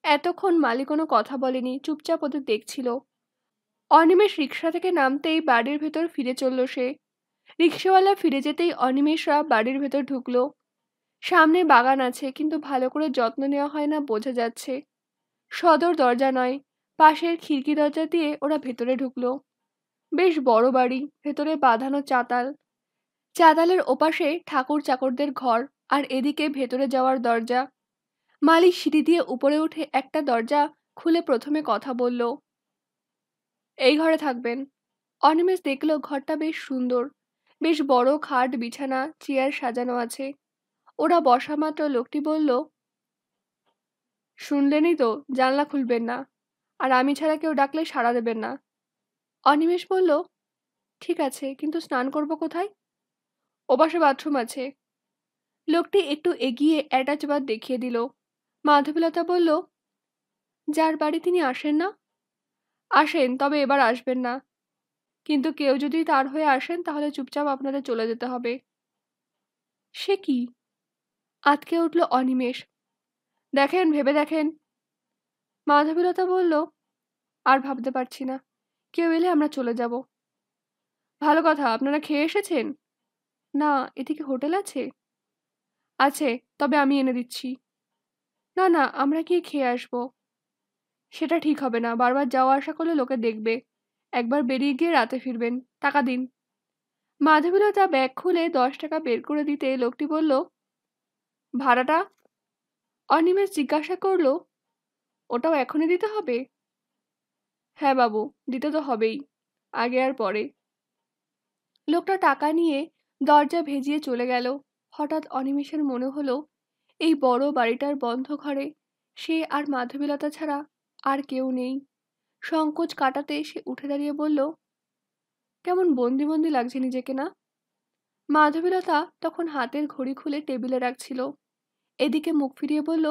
এতক্ষণ মালি কোনো কথা বলেনি, চুপচাপ ওদের দেখছিল। অনিমেষ রিকশা থেকে নামতেই বাড়ির ভেতর ফিরে চলল সে। রিকশাওয়ালা ফিরে যেতেই অনিমেষরা বাড়ির ভেতর ঢুকলো। সামনে বাগান আছে, কিন্তু ভালো করে যত্ন নেওয়া হয় না বোঝা যাচ্ছে। সদর দরজা নয়, পাশের খিড়কি দরজা দিয়ে ওরা ভেতরে ঢুকলো। বেশ বড় বাড়ি, ভেতরে বাঁধানো চাতাল। চাতালের ওপাশে ঠাকুর চাকরদের ঘর, আর এদিকে ভেতরে যাওয়ার দরজা। মালি সিঁড়ি দিয়ে উপরে উঠে একটা দরজা খুলে প্রথমে কথা বলল, এই ঘরে থাকবেন। অনিমেষ দেখল ঘরটা বেশ সুন্দর। বেশ বড় খাট, বিছানা, চেয়ার সাজানো আছে। ওরা বসা মাত্র লোকটি বলল, শুনলেনই তো, জানলা খুলবেন না, আর আমি ছাড়া কেউ ডাকলে সাড়া দেবেন না। অনিমেষ বলল, ঠিক আছে, কিন্তু স্নান করব কোথায়? ওপাশে বাথরুম আছে। লোকটি একটু এগিয়ে অ্যাটাচ বাথ দেখিয়ে দিল। মাধবীলতা বলল, যার বাড়ি তিনি আসেন না? আসেন, তবে এবার আসবেন না। কিন্তু কেউ যদি তার হয়ে আসেন তাহলে চুপচাপ আপনাদের চলে যেতে হবে। সে কি? আঁতকে উঠল অনিমেষ। দেখেন, ভেবে দেখেন। মাধবীলতা বলল, আর ভাবতে পারছি না। কেউ এলে আমরা চলে যাব। ভালো কথা, আপনারা খেয়ে এসেছেন? না, এদিকে হোটেল আছে? আছে, তবে আমি এনে দিচ্ছি। না না, আমরা গিয়ে খেয়ে আসবো। সেটা ঠিক হবে না, বারবার যাওয়া আসা করলে লোকে দেখবে। একবার বেরিয়ে গিয়ে রাতে ফিরবেন। টাকা দিন। মাধবীলতা ব্যাগ খুলে 10 টাকা বের করে দিতে লোকটি বলল, ভাড়াটা? অনিমেষ জিজ্ঞাসা করল, ওটাও এখনই দিতে হবে? হ্যাঁ বাবু, দিতে তো হবেই, আগে আর পরে। লোকটা টাকা নিয়ে দরজা ভেজিয়ে চলে গেল। হঠাৎ অনিমেষের মনে হলো, এই বড় বাড়িটার বন্ধ ঘরে সে আর মাধবীলতা ছাড়া আর কেউ নেই। সংকোচ কাটাতে সে উঠে দাঁড়িয়ে বলল, কেমন বন্দি বন্দি লাগছে নিজেকে না? মাধবীলতা তখন হাতের ঘড়ি খুলে টেবিলে রাখছিল। এদিকে মুখ ফিরিয়ে বলল,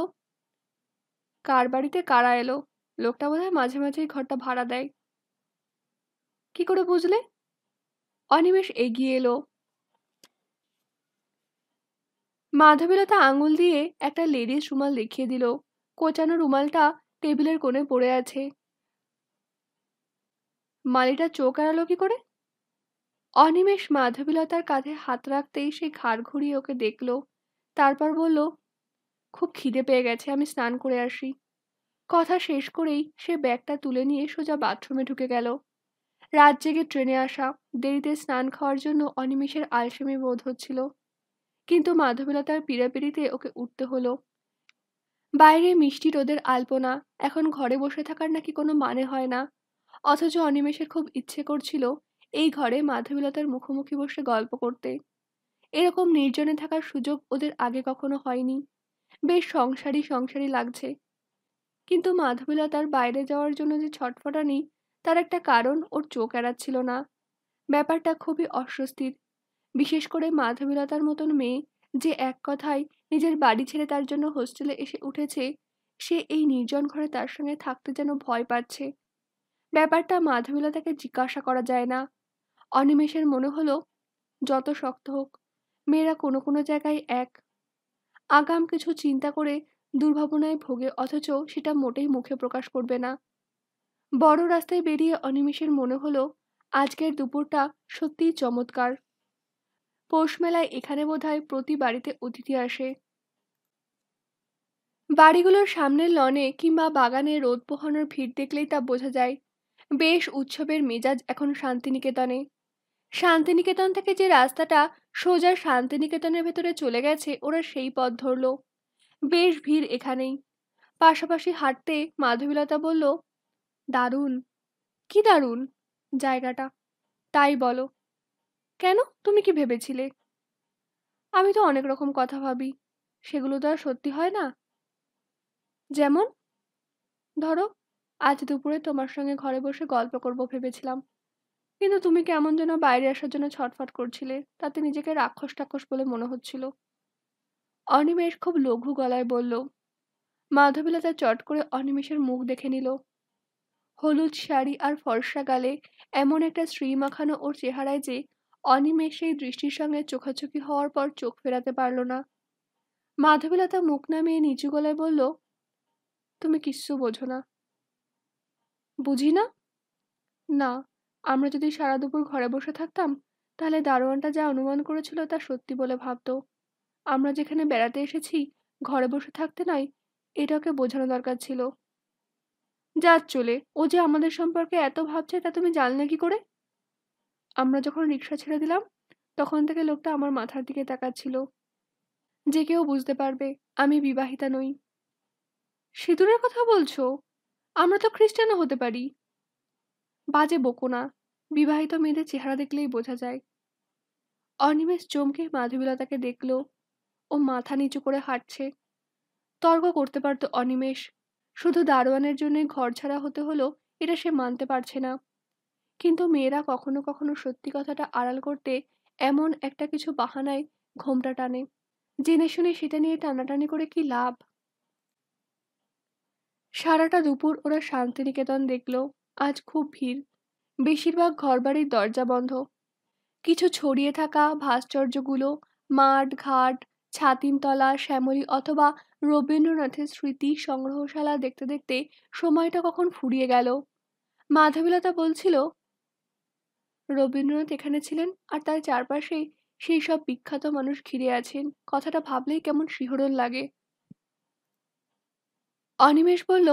কার বাড়িতে কারা এলো? লোকটা বোধহয় মাঝে মাঝেই ঘরটা ভাড়া দেয়। কি করে বুঝলে? অনিমেষ এগিয়ে এলো। মাধবীলতা আঙুল দিয়ে একটা লেডিস রুমাল দেখিয়ে দিল। কোচানো রুমালটা টেবিলের কোণে পড়ে আছে। মালিটা চোখ এড়ালো কি করে? অনিমেষ মাধবীলতার কাঁধে হাত রাখতেই সে ঘাড় ঘুরিয়ে ওকে দেখল। তারপর বলল, খুব খিদে পেয়ে গেছে, আমি স্নান করে আসি। কথা শেষ করেই সে ব্যাগটা তুলে নিয়ে সোজা বাথরুমে ঢুকে গেল। রাত জেগে ট্রেনে আসা, দেরিতে স্নান খাওয়ার জন্য অনিমেষের আলসেমি বোধ হচ্ছিল। কিন্তু মাধবীলতার পীড়াপিড়িতে ওকে উঠতে হলো। বাইরে মিষ্টি রোদের আলপনা, এখন ঘরে বসে থাকার নাকি কোনো মানে হয় না। অথচ অনিমেষের খুব ইচ্ছে করছিল এই ঘরে মাধবীলতার মুখোমুখি বসে গল্প করতে। এরকম নির্জনে থাকার সুযোগ ওদের আগে কখনো হয়নি। বেশ সংসারী সংসারী লাগছে। কিন্তু মাধবীলতার বাইরে যাওয়ার জন্য যে ছটফটানি, তার একটা কারণ ওর চোখ এড়াচ্ছিল না। ব্যাপারটা খুবই অস্বস্তির। বিশেষ করে মাধবীলতার মতন মেয়ে, যে এক কথায় নিজের বাড়ি ছেড়ে তার জন্য হোস্টেলে এসে উঠেছে, সে এই নির্জন ঘরে তার সঙ্গে থাকতে যেন ভয় পাচ্ছে। ব্যাপারটা মাধবীলতাকে জিজ্ঞাসা করা যায় না। অনিমেষের মনে হলো, যত শক্ত হোক, মেয়েরা কোনো কোনো জায়গায় এক। আগাম কিছু চিন্তা করে দুর্ভাবনায় ভোগে, অথচ সেটা মোটেই মুখে প্রকাশ করবে না। বড় রাস্তায় বেরিয়ে অনিমেষের মনে হলো, আজকের দুপুরটা সত্যিই চমৎকার। পৌষ মেলায় এখানে বোধহয় প্রতি বাড়িতে অতিথি আসে। বাড়িগুলোর সামনের লনে কিংবা বাগানে রোদ পোহানোর ভিড় দেখলেই তা বোঝা যায়। বেশ উৎসবের মেজাজ এখন শান্তিনিকেতনে। শান্তিনিকেতন থেকে যে রাস্তাটা সোজা শান্তিনিকেতনের ভেতরে চলে গেছে, ওরা সেই পথ ধরলো। বেশ ভিড় এখানেই। পাশাপাশি হাঁটতে মাধবীলতা বলল, দারুণ। কি দারুণ? জায়গাটা। তাই বলো। কেন, তুমি কি ভেবেছিলে? আমি তো অনেক রকম কথা ভাবি, সেগুলো তো আর সত্যি হয় না। যেমন? ধরো, আজ দুপুরে তোমার সঙ্গে ঘরে বসে গল্প করব ভেবেছিলাম, কিন্তু তুমি কেমন যেন বাইরে আসার জন্য ছটফট করছিলে, তাতে নিজেকে রাক্ষস টাক্ষস বলে মনে হচ্ছিল। অনিমেষ খুব লঘু গলায় বলল। মাধবীলতা চট করে অনিমেষের মুখ দেখে নিল। হলুদ শাড়ি আর ফর্সা গালে এমন একটা শ্রী মাখানো ওর চেহারায় যে অনিমেষ সেই দৃষ্টির সঙ্গে চোখাচোখি হওয়ার পর চোখ ফেরাতে পারল না। মাধবীলতা মুখ নামিয়ে নিচু গলায় বলল, তুমি কিচ্ছু বোঝো না। বুঝি না? না, আমরা যদি সারা দুপুর ঘরে বসে থাকতাম, তাহলে দারোয়ানটা যা অনুমান করেছিল তা সত্যি বলে ভাবতো। আমরা যেখানে বেড়াতে এসেছি, ঘরে বসে থাকতে নয়, এটাকে বোঝানো দরকার ছিল। যার চলে, ও যে আমাদের সম্পর্কে এত ভাবছে তা তুমি জানলে কি করে? আমরা যখন রিক্সা ছেড়ে দিলাম, তখন থেকে লোকটা আমার মাথার দিকে তাকাচ্ছিল। যে কেউ বুঝতে পারবে আমি বিবাহিতা নই। সিঁদুরের কথা বলছো? আমরা তো খ্রিস্টানও হতে পারি। বাজে বকো না, বিবাহিত মেয়েদের চেহারা দেখলেই বোঝা যায়। অনিমেষ চমকে মাধবীলতাকে দেখল। ও মাথা নিচু করে হাঁটছে। তর্ক করতে পারত অনিমেষ, শুধু দারোয়ানের জন্যই ঘর ছাড়া হতে হলো এটা সে মানতে পারছে না। কিন্তু মেয়েরা কখনো কখনো সত্যি কথাটা আড়াল করতে এমন একটা কিছু বাহানায় ঘোমটা টানে। জেনে শুনে সেটা নিয়ে টানাটানি করে কি লাভ? সারাটা দুপুর ওরা শান্তিনিকেতন দেখল। আজ খুব ভিড়। বেশিরভাগ ঘরবাড়ির দরজা বন্ধ। কিছু ছড়িয়ে থাকা ভাস্কর্যগুলো মাঠ ঘাট, ছাতিমতলা, শ্যামলী অথবা রবীন্দ্রনাথের স্মৃতি সংগ্রহশালা দেখতে দেখতে সময়টা কখন ফুরিয়ে গেল। মাধবীলতা বলছিল, রবীন্দ্রনাথ এখানে ছিলেন আর তার চারপাশে সেই সব বিখ্যাত মানুষ ঘিরে আছেন। কথাটা ভাবলেই কেমন শিহরণ লাগে। অনিমেষ বলল,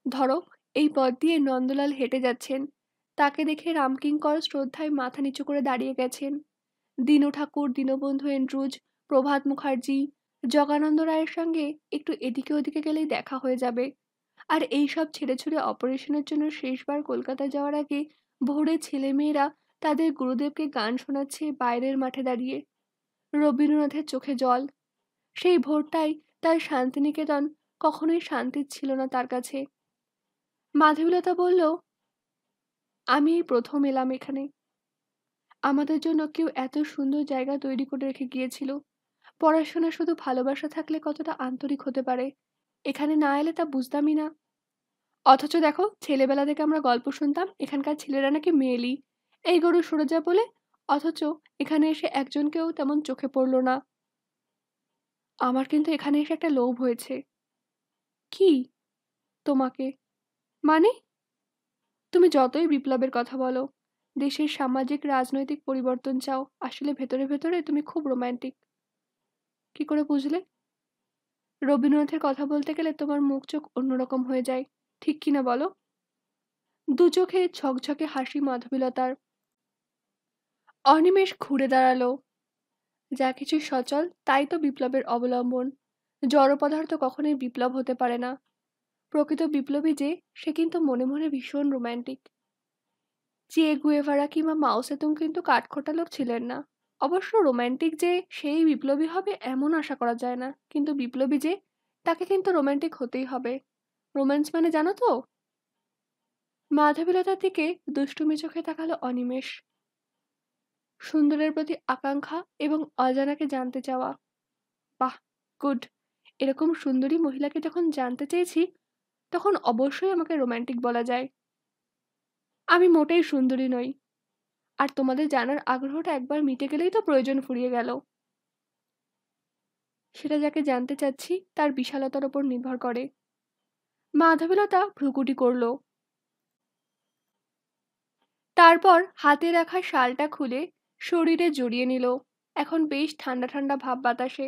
ধরো এই পথ দিয়ে নন্দলাল হেঁটে যাচ্ছেন। তাকে দেখে রামকিঙ্কর শ্রদ্ধায় মাথা নিচু করে দাঁড়িয়ে গেছেন। দীনু ঠাকুর, দীনবন্ধু এন্ড্রুজ, প্রভাত মুখার্জি, জগানন্দ রায়ের সঙ্গে একটু এদিকে ওদিকে গেলেই দেখা হয়ে যাবে। আর এই সব ছেড়ে ছুড়ে অপারেশনের জন্য শেষবার কলকাতায় যাওয়ার আগে ভোরে ছেলেমেয়েরা তাদের গুরুদেবকে গান শোনাচ্ছে বাইরের মাঠে দাঁড়িয়ে। রবীন্দ্রনাথের চোখে জল। সেই ভোরটাই তার শান্তিনিকেতন কখনোই শান্তির ছিল না তার কাছে। মাধবীলতা বলল, আমি এই প্রথম এলাম এখানে। আমাদের জন্য কেউ এত সুন্দর জায়গা তৈরি করে রেখে গিয়েছিল। পড়াশোনা শুধু ভালোবাসা থাকলে কতটা আন্তরিক হতে পারে, এখানে না এলে তা বুঝতামই না। অথচ দেখো, ছেলেবেলা থেকে আমরা গল্প শুনতাম এখানকার ছেলেরা নাকি মেয়েলি, এই গরু সরে যা বলে। অথচ এখানে এসে একজনকেও তেমন চোখে পড়ল না। আমার কিন্তু এখানে এসে একটা লোভ হয়েছে। কি? তোমাকে। মানে? তুমি যতই বিপ্লবের কথা বলো, দেশের সামাজিক রাজনৈতিক পরিবর্তন চাও, আসলে ভেতরে ভেতরে তুমি খুব রোমান্টিক। কি করে বুঝলে? রবীন্দ্রনাথের কথা বলতে গেলে তোমার মুখ চোখ অন্যরকম হয়ে যায়, ঠিক কিনা বলো? দু চোখে ঝকঝকে হাসি মাধবীলতার। অনিমেষ ঘুরে দাঁড়ালো। যা কিছু সচল তাই তো বিপ্লবের অবলম্বন। জড় পদার্থ কখনোই বিপ্লব হতে পারে না। প্রকৃত বিপ্লবী যে, সে কিন্তু মনে মনে ভীষণ রোম্যান্টিক। চে গুয়েভারা কিংবা মাও সেতুং কিন্তু কাঠখোট্টা লোক ছিলেন না। অবশ্য রোম্যান্টিক যে সেই বিপ্লবী হবে এমন আশা করা যায় না, কিন্তু বিপ্লবী যে, তাকে কিন্তু রোম্যান্টিক হতেই হবে। রোম্যান্স মানে জানো তো? মাধবীলতার দিকে দুষ্টুমি চোখে তাকালো অনিমেষ। সুন্দরের প্রতি আকাঙ্ক্ষা এবং অজানাকে জানতে চাওয়া। বাহ, গুড। এরকম সুন্দরী মহিলাকে যখন জানতে চেয়েছি, তখন অবশ্যই আমাকে রোম্যান্টিক বলা যায়। আমি মোটেই সুন্দরী নই। আর তোমাদের জানার আগ্রহটা একবার মিটে গেলেই তো প্রয়োজন ফুরিয়ে গেল। সেটা যাকে জানতে চাচ্ছি তার বিশালতার ওপর নির্ভর করে। মাধবীলতা ভ্রুকুটি করল। তারপর হাতে রাখা শালটা খুলে শরীরে জড়িয়ে নিল। এখন বেশ ঠান্ডা ঠান্ডা ভাব বাতাসে।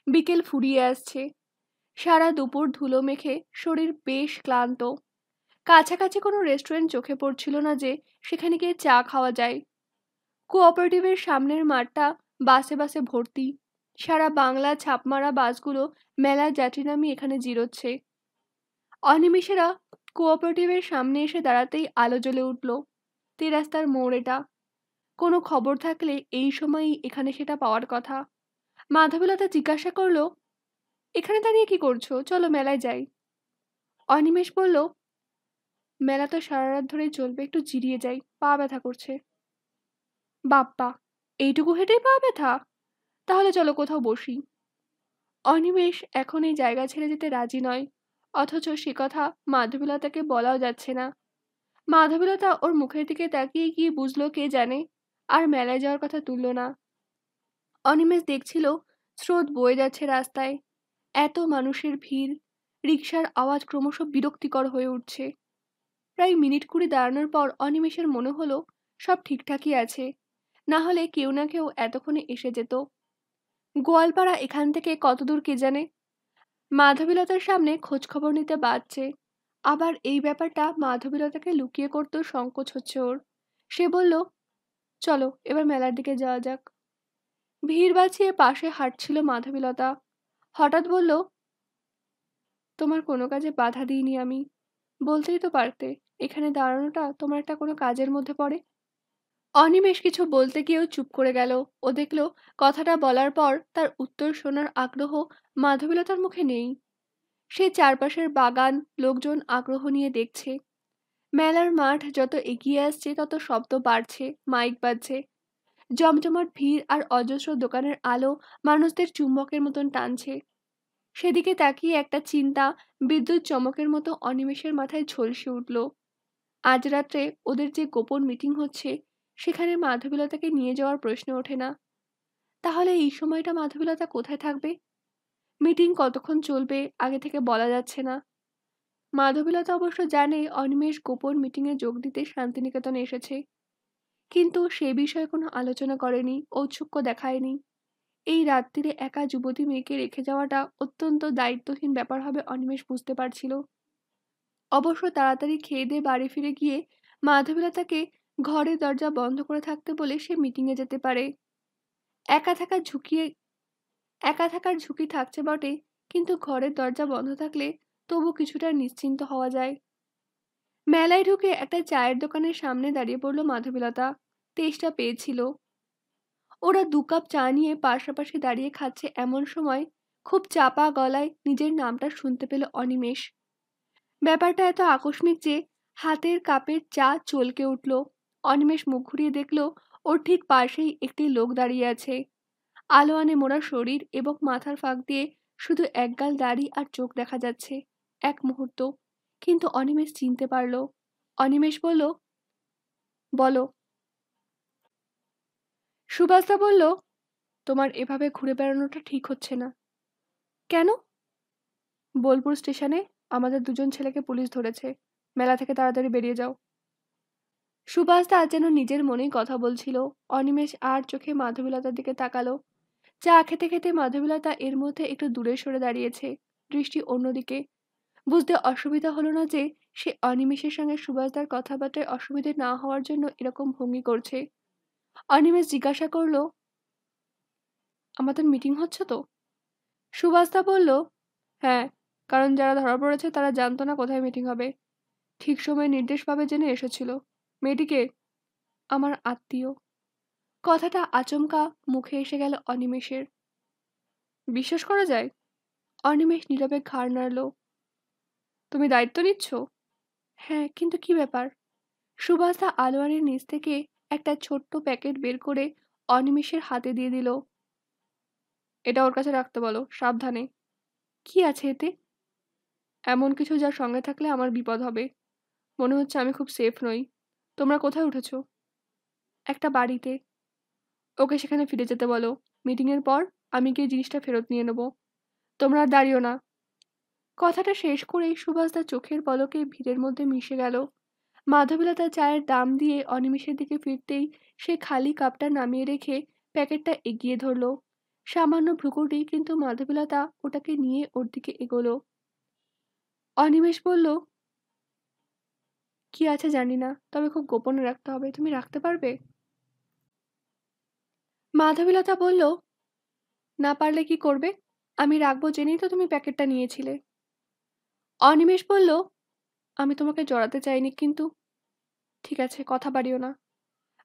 বিকেল ফুরিয়ে আসছে। সারা দুপুর ধুলো মেখে শরীর বেশ ক্লান্ত। কাছাকাছি কোনো রেস্টুরেন্ট চোখে পড়ছিল না যে সেখানে গিয়ে চা খাওয়া যায়। কোঅপারেটিভের সামনের মাঠটা বাসে বাসে ভর্তি। সারা বাংলা ছাপমারা বাসগুলো মেলার যাত্রী নামিয়ে এখানে জিরোচ্ছে। অনিমেষেরা কোঅপারেটিভের সামনে এসে দাঁড়াতেই আলো জ্বলে উঠল। তেরাস্তার মোড় এটা। কোনো খবর থাকলে এই সময়ই এখানে সেটা পাওয়ার কথা। মাধবীলতা জিজ্ঞাসা করলো, এখানে দাঁড়িয়ে কি করছো, চলো মেলায় যাই। অনিমেষ বলল, মেলা তো সারা রাত ধরেই চলবে, একটু জিরিয়ে যাই, পা ব্যথা করছে। বাপ্পা, এইটুকু হেঁটেই পা ব্যথা? তাহলে চলো কোথাও বসি। অনিমেষ এখন এই জায়গা ছেড়ে যেতে রাজি নয়। অথচ সে কথা মাধবীলতাকে বলাও যাচ্ছে না। মাধবীলতা ওর মুখের দিকে তাকিয়ে কি বুঝলো কে জানে, আর মেলায় যাওয়ার কথা তুলল না। অনিমেষ দেখছিল স্রোত বয়ে যাচ্ছে রাস্তায়। এত মানুষের ভিড়, রিকশার আওয়াজ ক্রমশ বিরক্তিকর হয়ে উঠছে। প্রায় মিনিট ২০ দাঁড়ানোর পর অনিমেষের মনে হলো সব ঠিকঠাকই আছে, না হলে কেউ না কেউ এতক্ষণে এসে যেত। গোয়ালপাড়া এখান থেকে কতদূর কে জানে। মাধবীলতার সামনে খোঁজখবর নিতে বাধছে। আবার এই ব্যাপারটা মাধবীলতাকে লুকিয়ে করতেও সংকোচ হচ্ছে ওর। সে বলল, চলো এবার মেলার দিকে যাওয়া যাক। ভিড় বাঁচিয়ে পাশে হাঁটছিল মাধবীলতা। হঠাৎ বলল, তোমার কোনো কাজে বাধা দিইনি আমি। বলতেই তো পারতে এখানে দাঁড়ানোটা তোমার একটা কোনো কাজের মধ্যে পড়ে। অনিমেষ কিছু বলতে গিয়েও চুপ করে গেল। ও দেখল কথাটা বলার পর তার উত্তর শোনার আগ্রহ মাধবীলতার মুখে নেই। সে চারপাশের বাগান, লোকজন আগ্রহ নিয়ে দেখছে। মেলার মাঠ যত এগিয়ে আসছে তত শব্দ বাড়ছে, মাইক বাজছে। জমজমাট ভিড় আর অজস্র দোকানের আলো মানুষদের চুম্বকের মতন টানছে। সেদিকে তাকিয়ে একটা চিন্তা বিদ্যুৎ চমকের মতো অনিমেষের মাথায় ঝলসে উঠল। আজ রাত্রে ওদের যে গোপন মিটিং হচ্ছে সেখানে মাধবীলতাকে নিয়ে যাওয়ার প্রশ্ন ওঠে না। তাহলে এই সময়টা মাধবীলতা কোথায় থাকবে? মিটিং কতক্ষণ চলবে আগে থেকে বলা যাচ্ছে না। মাধবীলতা অবশ্য জানে অনিমেষ গোপন মিটিংয়ে যোগ দিতে শান্তিনিকেতনে এসেছে, কিন্তু সে বিষয়ে কোনো আলোচনা করেনি, ঔৎসুক্য দেখায়নি। এই রাত্রিরে একা যুবতী মেয়েকে রেখে যাওয়াটা অত্যন্ত দায়িত্বহীন ব্যাপার হবে অনিমেষ বুঝতে পারছিল। অবশ্য তাড়াতাড়ি খেয়ে দিয়ে বাড়ি ফিরে গিয়ে মাধবীলতাকে ঘরের দরজা বন্ধ করে থাকতে বলে সে মিটিংয়ে যেতে পারে। একা থাকার ঝুঁকি একা থাকার ঝুঁকি থাকছে বটে, কিন্তু ঘরের দরজা বন্ধ থাকলে তবু কিছুটা নিশ্চিন্ত হওয়া যায়। মেলায় ঢুকে একটা চায়ের দোকানের সামনে দাঁড়িয়ে পড়ল মাধবীলতা। তেষ্টা পেয়েছিল। ওরা ২ কাপ চা নিয়ে পাশাপাশি দাঁড়িয়ে খাচ্ছে এমন সময় খুব চাপা গলায় নিজের নামটা শুনতে পেল অনিমেষ। ব্যাপারটা এত আকস্মিক যে হাতের কাপের চা চলকে উঠল। অনিমেষ মুখ ঘুরিয়ে দেখল ওর ঠিক পাশেই একটি লোক দাঁড়িয়ে আছে। আলোয়ানে মোড়া শরীর এবং মাথার ফাঁক দিয়ে শুধু একগাল দাড়ি আর চোখ দেখা যাচ্ছে। এক মুহূর্ত কিন্তু অনিমেষ চিনতে পারল। অনিমেষ বলল, বলো। সুভাষদা বলল, তোমার এভাবে ঘুরে বেড়ানোটা ঠিক হচ্ছে না। কেন? বোলপুর স্টেশনে আমাদের ২ জন ছেলেকে পুলিশ ধরেছে। মেলা থেকে তাড়াতাড়ি বেরিয়ে যাও। সুভাষদা আজ যেন নিজের মনেই কথা বলছিল। অনিমেষ আর চোখে মাধবীলতার দিকে তাকালো। চা খেতে খেতে মাধবীলতা এর মধ্যে একটু দূরে সরে দাঁড়িয়েছে, দৃষ্টি অন্যদিকে। বুঝতে অসুবিধা হলো না যে সে অনিমেষের সঙ্গে সুভাষদার কথাবার্তায় অসুবিধে না হওয়ার জন্য এরকম ভঙ্গি করছে। অনিমেষ জিজ্ঞাসা করলো, আমাদের মিটিং হচ্ছে তো? সুভাষদা বলল, হ্যাঁ, কারণ যারা ধরা পড়েছে তারা জানতো না কোথায় মিটিং হবে। ঠিক সময়ে নির্দেশ পাবে জেনে এসেছিল। মেয়েটিকে আমার আত্মীয়। কথাটা আচমকা মুখে এসে গেল অনিমেষের। বিশ্বাস করা যায়? অনিমেষ নীরবে ঘাড় নাড়ল। তুমি দায়িত্ব নিচ্ছ? হ্যাঁ, কিন্তু কি ব্যাপার? সুভাষদা আলোয়ারের নিচ থেকে একটা ছোট্ট প্যাকেট বের করে অনিমেষের হাতে দিয়ে দিল। এটা ওর কাছে রাখতে বলো, সাবধানে। কি আছে এতে? এমন কিছু যার সঙ্গে থাকলে আমার বিপদ হবে। মনে হচ্ছে আমি খুব সেফ নই। তোমরা কোথায় উঠেছ? একটা বাড়িতে। ওকে সেখানে ফিরে যেতে বলো। মিটিংয়ের পর আমি গিয়ে জিনিসটা ফেরত নিয়ে নেব। তোমরা আর দাঁড়িও না। কথাটা শেষ করেই সুভাষদা চোখের পলকে ভিড়ের মধ্যে মিশে গেল। মাধবীলতা চায়ের দাম দিয়ে অনিমেষের দিকে ফিরতেই সে খালি কাপটা নামিয়ে রেখে প্যাকেটটা এগিয়ে ধরল। সামান্য ভ্রুকুটি, কিন্তু মাধবীলতা ওটাকে নিয়ে ওর দিকে এগোলো। অনিমেষ বলল, কি আছে জানি না, তবে খুব গোপনে রাখতে হবে। তুমি রাখতে পারবে? মাধবীলতা বলল, না পারলে কি করবে? আমি রাখবো জেনেই তো তুমি প্যাকেটটা নিয়েছিলে। অনিমেষ বলল, আমি তোমাকে জড়াতে চাইনি, কিন্তু ঠিক আছে, কথা বাড়িও না।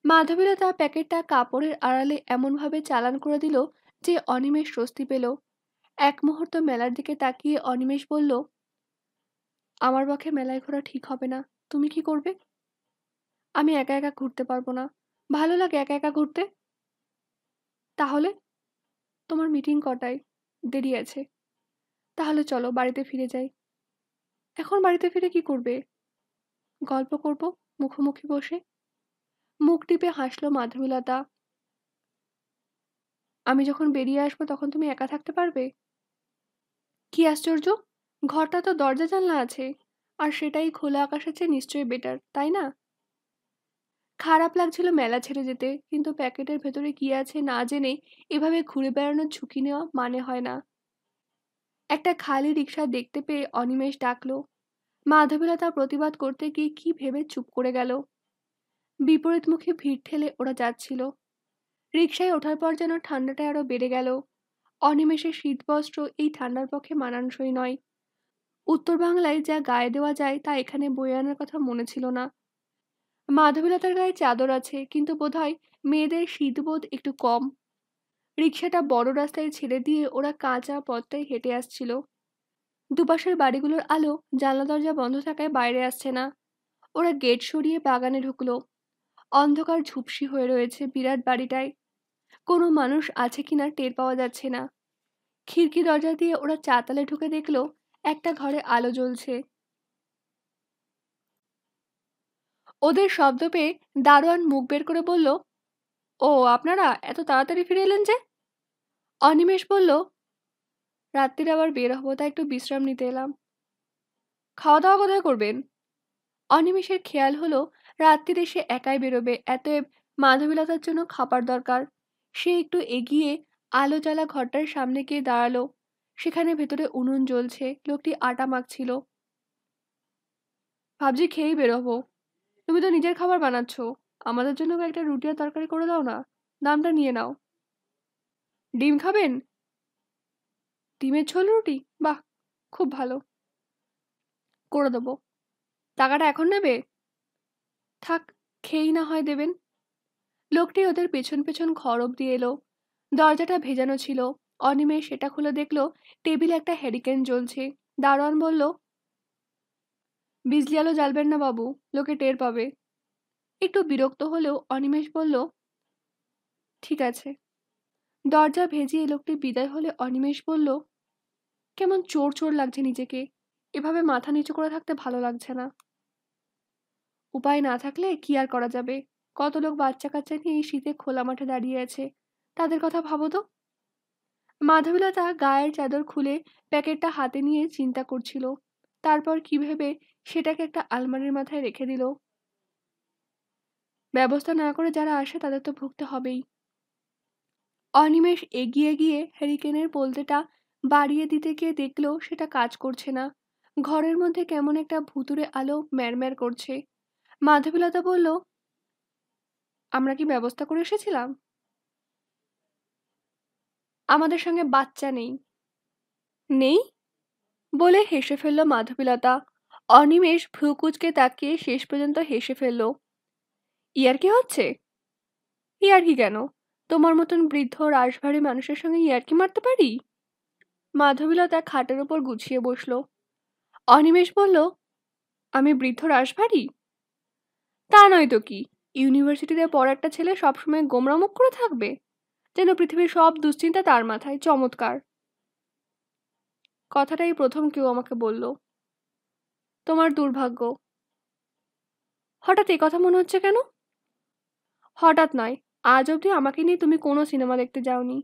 মাধবীলতা প্যাকেটটা কাপড়ের আড়ালে এমনভাবে চালান করে দিল যে অনিমেষ স্বস্তি পেল। এক মুহূর্ত মেলার দিকে তাকিয়ে অনিমেষ বলল, আমার পক্ষে মেলায় ঘোরা ঠিক হবে না। তুমি কি করবে? আমি একা একা ঘুরতে পারবো না। ভালো লাগে একা একা ঘুরতে। তাহলে? তোমার মিটিং কটায়? দেরি আছে। তাহলে চলো বাড়িতে ফিরে যাই। এখন বাড়িতে ফিরে কি করবে? গল্প করব, মুখোমুখি বসে। মুখ টিপে হাসল মাধবীলতা। আমি যখন বেরিয়ে আসবো তখন তুমি একা থাকতে পারবে? কি আশ্চর্য! ঘরটা তো দরজা জানলা আছে। আর সেটাই খোলা আকাশের চেয়ে নিশ্চয়ই বেটার, তাই না? খারাপ লাগছিল মেলা ছেড়ে যেতে, কিন্তু প্যাকেটের ভেতরে কি আছে না জেনে এভাবে ঘুরে বেড়ানোর ঝুঁকি নেওয়া মানে হয় না। একটা খালি রিকশা দেখতে পেয়ে অনিমেষ ডাকলো। মাধবীলতা প্রতিবাদ করতে গিয়ে কি ভেবে চুপ করে গেল। বিপরীতমুখী ভিড় ঠেলে ওরা যাচ্ছিল। রিকশায় ওঠার পর যেন ঠান্ডাটা আরো বেড়ে গেল। অনিমেষের শীতবস্ত্র এই ঠান্ডার পক্ষে মানানসই নয়। উত্তর বাংলায় যা গায়ে দেওয়া যায় তা এখানে বয়ে আনার কথা মনে ছিল না। মাধবীলতার গায়ে চাদর আছে, কিন্তু বোধহয় মেয়েদের শীতবোধ একটু কম। রিকশাটা বড় রাস্তায় ছেড়ে দিয়ে ওরা কাঁচা পথটায় হেঁটে আসছিল। দুপাশের বাড়িগুলোর আলো জানলা দরজা বন্ধ থাকায় বাইরে আসছে না। ওরা গেট সরিয়ে বাগানে ঢুকলো। অন্ধকার ঝুপসি হয়ে রয়েছে বিরাট বাড়িটায়। কোনো মানুষ আছে কিনা টের পাওয়া যাচ্ছে না। খিড়কি দরজা দিয়ে ওরা চাতালে ঢুকে দেখলো একটা ঘরে আলো জ্বলছে। ওদের শব্দ পেয়ে দারোয়ান মুখ বের করে বলল, ও আপনারা এত তাড়াতাড়ি ফিরে এলেন যে? অনিমেষ বলল, রাত্রিরে আবার বের হবো তাই একটু বিশ্রাম নিতে এলাম। খাওয়া দাওয়া কোথায় করবেন? অনিমেষের খেয়াল হলো রাত্রিরে সে একাই বেরোবে, এতএব মাধবীলতার জন্য খাবার দরকার। সে একটু এগিয়ে আলো জ্বালা ঘরটার সামনে গিয়ে দাঁড়ালো। সেখানে ভেতরে উনুন জ্বলছে, লোকটি আটা মাখছিল। ভাবছি খেয়েই বেরোবো। তুমি তো নিজের খাবার বানাচ্ছ, আমাদের জন্য একটা রুটি আর তরকারি করে দাও না, দামটা নিয়ে নাও। ডিম খাবেন? ডিমের ঝোল রুটি? বাহ, খুব ভালো, করে দেবো। টাকাটা এখন নেবে? থাক, খেয়েই না হয় দেবেন। লোকটি ওদের পেছন পেছন ঘর অব্দি এলো। দরজাটা ভেজানো ছিল। অনিমেষ সেটা খুলে দেখলো টেবিলে একটা হ্যারিকেন জ্বলছে। দারোয়ান বলল, বিজলি আলো জ্বালবেন না বাবু, লোকে টের পাবে। একটু বিরক্ত হলেও অনিমেষ বলল, ঠিক আছে। দরজা ভেজিয়ে লোকটি বিদায় হলে অনিমেষ বলল, কেমন চোর চোর লাগছে নিজেকে, এভাবে মাথা নিচু করে থাকতে ভালো লাগছে না। উপায় না থাকলে কি আর করা যাবে? কত লোক বাচ্চা কাচ্চা নিয়ে এই শীতে খোলা মাঠে দাঁড়িয়ে আছে, তাদের কথা ভাবো তো। মাধবীলতা গায়ের চাদর খুলে প্যাকেটটা হাতে নিয়ে চিন্তা করছিল। তারপর কি ভেবে সেটাকে একটা আলমারির মাথায় রেখে দিল। ব্যবস্থা না করে যারা আসে তাদের তো ভুগতে হবেই। অনিমেষ এগিয়ে গিয়ে হ্যারিকেনের পোলতেটা বাড়িয়ে দিতে গিয়ে দেখলো সেটা কাজ করছে না। ঘরের মধ্যে কেমন একটা ভুতুড়ে আলো ম্যারম্যার করছে। মাধবীলতা বলল, আমরা কি ব্যবস্থা করে এসেছিলাম? আমাদের সঙ্গে বাচ্চা নেই। নেই বলে হেসে ফেলল মাধবীলতা। অনিমেষ ভ্রুকুচকে তাকিয়ে শেষ পর্যন্ত হেসে ফেলল। ইয়ার্কি হচ্ছে? ইয়ার্কি কেন? তোমার মতন বৃদ্ধ রাশভারী মানুষের সঙ্গে ইয়ার্কি মারতে পারি? মাধবীলতা খাটের উপর গুছিয়ে বসল। অনিমেষ বলল, আমি বৃদ্ধ রাশভারী? তা নয় তো কি, ইউনিভার্সিটিতে পড়া একটা ছেলে সবসময় গোমরা মুখ করে থাকবে, যেন পৃথিবীর সব দুশ্চিন্তা তার মাথায়। চমৎকার। কথাটাই প্রথম কেউ আমাকে বলল। তোমার দুর্ভাগ্য। হঠাৎ এ কথা মনে হচ্ছে কেন? হঠাৎ নয়, আজ অবধি আমাকে নিয়ে তুমি কোনো সিনেমা দেখতে যাওনি।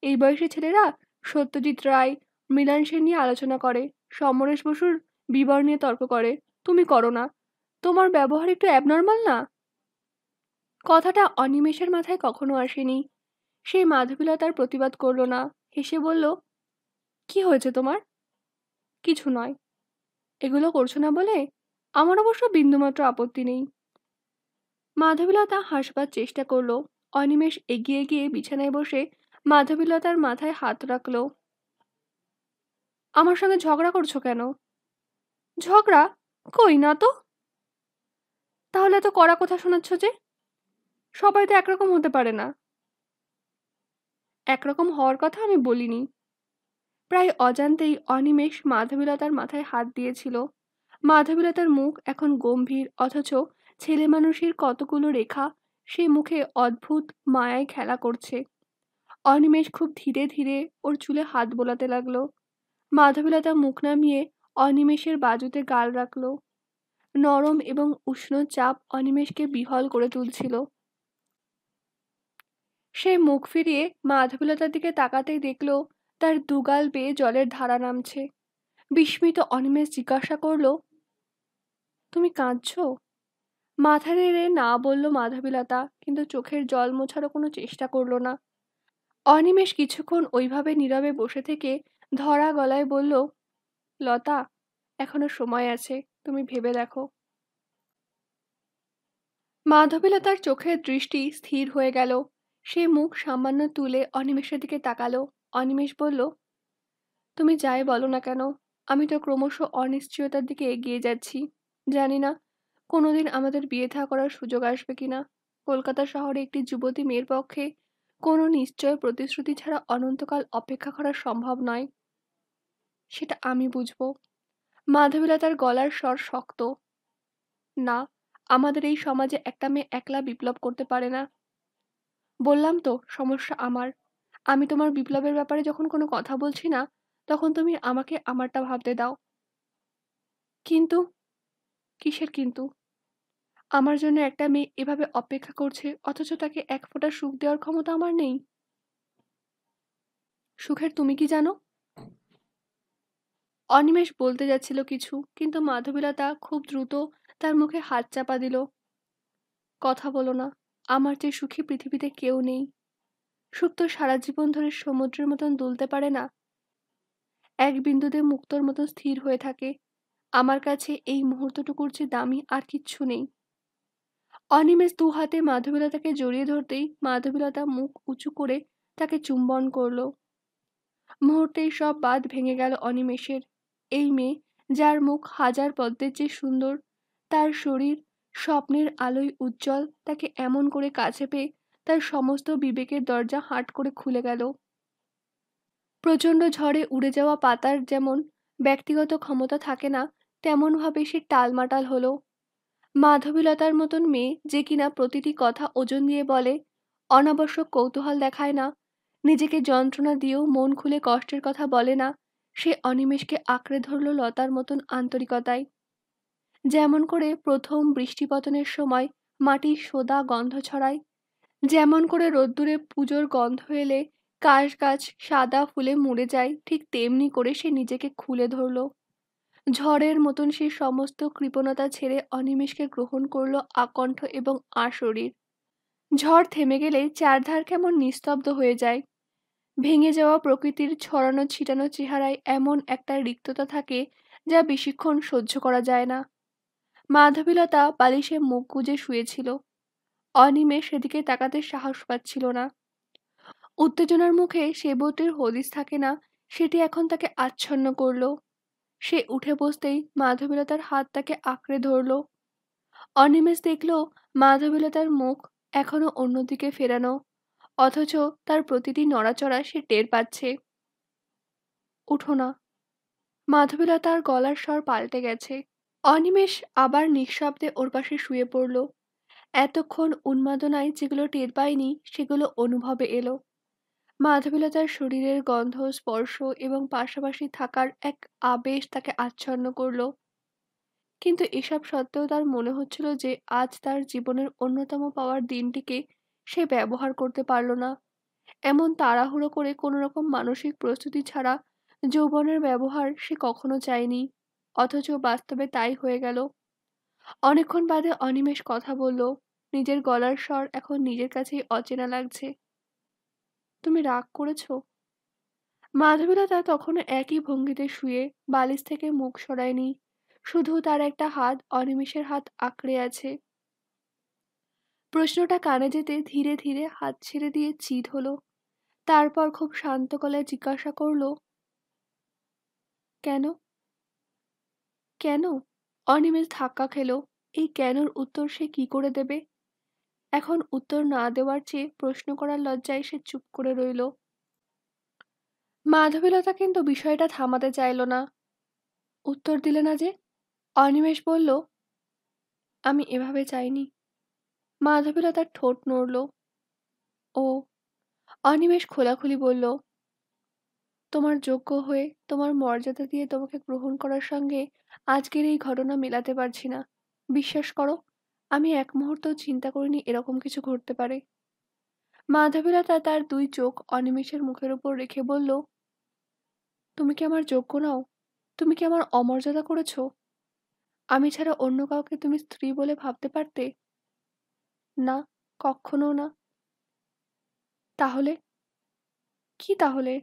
এই বয়সী ছেলেরা সত্যজিৎ রায়, মৃণাল সেন নিয়ে আলোচনা করে, সমরেশ বসুর বিবর নিয়ে তর্ক করে। তুমি করো না। তোমার ব্যবহার একটু অ্যাবনর্মাল না? কথাটা অনিমেষের মাথায় কখনো আসেনি। সেই মাধবীলতার প্রতিবাদ করল না, হেসে বলল, কি হয়েছে তোমার? কিছু নয়। এগুলো করছো না বলে আমার অবশ্য বিন্দুমাত্র আপত্তি নেই। মাধবীলতা হাসবার চেষ্টা করলো। অনিমেষ এগিয়ে গিয়ে বিছানায় বসে মাধবীলতার মাথায় হাত রাখলো। আমার সঙ্গে ঝগড়া করছো কেন? ঝগড়া? কই না তো। তাহলে এত কড়া কথা শোনাচ্ছ যে? সবাই তো একরকম হতে পারে না। একরকম হওয়ার কথা আমি বলিনি। প্রায় অজান্তেই অনিমেষ মাধবীলতার মাথায় হাত দিয়েছিল। মাধবীলতার মুখ এখন গম্ভীর, অথচ ছেলে মানুষের কতগুলো রেখা সেই মুখে অদ্ভুত মায়ায় খেলা করছে। অনিমেষ খুব ধীরে ধীরে ওর চুলে হাত বোলাতে লাগলো। মাধবীলতা মুখ নামিয়ে অনিমেষের বাজুতে গাল রাখলো। নরম এবং উষ্ণ চাপ অনিমেষকে বিহ্বল করে তুলছিল। সে মুখ ফিরিয়ে মাধবীলতার দিকে তাকাতেই দেখল তার দুগাল বেয়ে জলের ধারা নামছে। বিস্মিত অনিমেষ জিজ্ঞাসা করলো, তুমি কাঁদছো? মাথা নেড়ে না বলল মাধবীলতা, কিন্তু চোখের জল মোছারও কোনো চেষ্টা করলো না। অনিমেষ কিছুক্ষণ ওইভাবে নীরবে বসে থেকে ধরা গলায় বলল, লতা, এখনো সময় আছে, তুমি ভেবে দেখো। মাধবীলতার চোখের দৃষ্টি স্থির হয়ে গেল। সে মুখ সামান্য তুলে অনিমেষের দিকে তাকালো। অনিমেষ বলল, তুমি যাই বলো না কেন, আমি তো ক্রমশ অনিশ্চয়তার দিকে এগিয়ে যাচ্ছি। জানি না কোনোদিন আমাদের বিয়ে থা করার সুযোগ আসবে কিনা। কলকাতা শহরে একটি যুবতী মেয়ের পক্ষে কোনো নিশ্চয় প্রতিশ্রুতি ছাড়া অনন্তকাল অপেক্ষা করা সম্ভব নয়। সেটা আমি বুঝবো। মাধবীলতার গলার স্বর শক্ত। না, আমাদের এই সমাজে একটা মেয়ে একলা বিপ্লব করতে পারে না। বললাম তো, সমস্যা আমার। আমি তোমার বিপ্লবের ব্যাপারে যখন কোনো কথা বলছি না, তখন তুমি আমাকে আমারটা ভাবতে দাও। কিন্তু? কিসের কিন্তু? আমার জন্য একটা মেয়ে এভাবে অপেক্ষা করছে, অথচ তাকে এক ফোঁটা সুখ দেওয়ার ক্ষমতা আমার নেই। সুখের তুমি কি জানো? অনিমেষ বলতে যাচ্ছিল কিছু, কিন্তু মাধবীলতা খুব দ্রুত তার মুখে হাত চাপা দিল। কথা বলো না, আমার চেয়ে সুখী পৃথিবীতে কেউ নেই। সুখ তো সারা জীবন ধরে সমুদ্রের মতন দুলতে পারে না, এক বিন্দুতে মুক্তোর মতো স্থির হয়ে থাকে। আমার কাছে এই মুহূর্তটুকুর চেয়ে দামি আর কিচ্ছু নেই। অনিমেষ দু হাতে মাধবীলতাকে জড়িয়ে ধরতেই মাধবীলতা মুখ উঁচু করে তাকে চুম্বন করলো। মুহূর্তেই সব বাঁধ ভেঙে গেল অনিমেষের। এই মেয়ে, যার মুখ হাজার পদ্মের চেয়ে সুন্দর, তার শরীর স্বপ্নের আলোয় উজ্জ্বল, তাকে এমন করে কাছে পেয়ে তার সমস্ত বিবেকের দরজা হাট করে খুলে গেল। প্রচণ্ড ঝড়ে উড়ে যাওয়া পাতার যেমন ব্যক্তিগত ক্ষমতা থাকে না, তেমনভাবে সে টালমাটাল হলো। মাধবীলতার মতন মেয়ে, যে কিনা প্রতিটি কথা ওজন দিয়ে বলে, অনাবশ্যক কৌতূহল দেখায় না, নিজেকে যন্ত্রণা দিয়েও মন খুলে কষ্টের কথা বলে না, সে অনিমেষকে আঁকড়ে ধরল লতার মতন আন্তরিকতায়। যেমন করে প্রথম বৃষ্টিপতনের সময় মাটির সোদা গন্ধ ছড়ায়, যেমন করে রোদ্দুরে পুজোর গন্ধ এলে কাশ গাছ সাদা ফুলে মুড়ে যায়, ঠিক তেমনি করে সে নিজেকে খুলে ধরল। ঝড়ের মতন সে সমস্ত কৃপণতা ছেড়ে অনিমেষকে গ্রহণ করল আকণ্ঠ এবং আশরীর। ঝড় থেমে গেলে চারধার কেমন নিস্তব্ধ হয়ে যায়। ভেঙে যাওয়া প্রকৃতির ছড়ানো ছিটানো চেহারায় এমন একটা রিক্ততা থাকে, যা বেশিক্ষণ সহ্য করা যায় না। মাধবীলতা বালিশে মুখ গুজে শুয়েছিল। অনিমেষ সেদিকে তাকাতে সাহস পাচ্ছিল না। উত্তেজনার মুখে সে বটির হদিস থাকে না, সেটি এখন তাকে আচ্ছন্ন করল। সে উঠে বসতেই মাধবীলতার হাত তাকে আঁকড়ে ধরল। অনিমেষ দেখল মাধবীলতার মুখ এখনো অন্যদিকে ফেরানো, অথচ তার প্রতিটি নড়াচড়া সে টের পাচ্ছে। উঠো না। মাধবীলতার গলার স্বর পাল্টে গেছে। অনিমেষ আবার নিঃশব্দে ওর পাশে শুয়ে পড়ল। এতক্ষণ উন্মাদনায় যেগুলো টের পায়নি, সেগুলো অনুভবে এলো। মাধবীলতার শরীরের গন্ধ, স্পর্শ এবং পাশাপাশি থাকার এক আবেশ তাকে আচ্ছন্ন করল। কিন্তু এসব সত্ত্বেও তার মনে হচ্ছিল যে আজ তার জীবনের অন্যতম পাওয়ার দিনটিকে সে ব্যবহার করতে পারল না। এমন তাড়াহুড়ো করে কোনো রকম মানসিক প্রস্তুতি ছাড়া যৌবনের ব্যবহার সে কখনো চায়নি, অথচ বাস্তবে তাই হয়ে গেল। অনেকক্ষণ বাদে অনিমেষ কথা বলল। নিজের গলার স্বর এখন নিজের কাছেই অচেনা লাগছে। তুমি রাগ করেছো? মাধবীলতা তখনও একই ভঙ্গিতে শুয়ে বালিশ থেকে মুখ সরায়নি, শুধু তার একটা হাত অনিমেষের হাত আঁকড়ে আছে। প্রশ্নটা কানে যেতে ধীরে ধীরে হাত ছেড়ে দিয়ে চিৎ হলো। তারপর খুব শান্ত গলায় জিজ্ঞাসা করলো, কেন? কেন? অনিমেষ ধাক্কা খেলো। এই কেনর উত্তর সে কি করে দেবে? এখন উত্তর না দেওয়ার চেয়ে প্রশ্ন করার লজ্জায় সে চুপ করে রইল। মাধবীলতা কিন্তু বিষয়টা থামাতে চাইল না। উত্তর দিলে না যে? অনিমেষ বলল, আমি এভাবে চাইনি। মাধবীলতার ঠোঁট নড়ল। ও। অনিমেষ খোলাখুলি বলল, তোমার যোগ্য হয়ে তোমার মর্যাদা দিয়ে তোমাকে গ্রহণ করার সঙ্গে আজকের এই ঘটনা মেলাতে পারছি না। বিশ্বাস করো, আমি এক মুহূর্তও চিন্তা করিনি এরকম কিছু ঘটতে পারে। মাধবীলতা তার দুই চোখ অনিমেষের মুখের উপর রেখে বলল, তুমি কি আমার যোগ্য নও? তুমি কি আমার অমর্যাদা করেছো? আমি ছাড়া অন্য কাউকে তুমি স্ত্রী বলে ভাবতে পারতে? না, কক্ষনো না। তাহলে? কি তাহলে?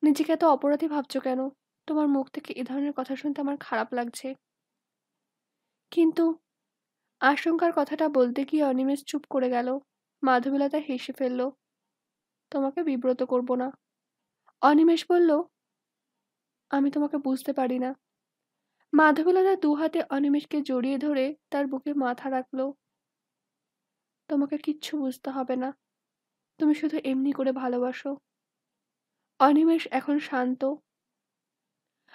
নিজেকে এত অপরাধী ভাবছো কেন? তোমার মুখ থেকে এ ধরনের কথা শুনতে আমার খারাপ লাগছে। কিন্তু আশঙ্কার কথাটা বলতে গিয়ে অনিমেষ চুপ করে গেল। মাধবীলতা হেসে ফেলল। তোমাকে বিব্রত করব না। অনিমেষ বলল, আমি তোমাকে বুঝতে পারি না। মাধবীলতা দু হাতে অনিমেষকে জড়িয়ে ধরে তার বুকে মাথা রাখল। তোমাকে কিচ্ছু বুঝতে হবে না। তুমি শুধু এমনি করে ভালোবাসো। অনিমেষ এখন শান্ত।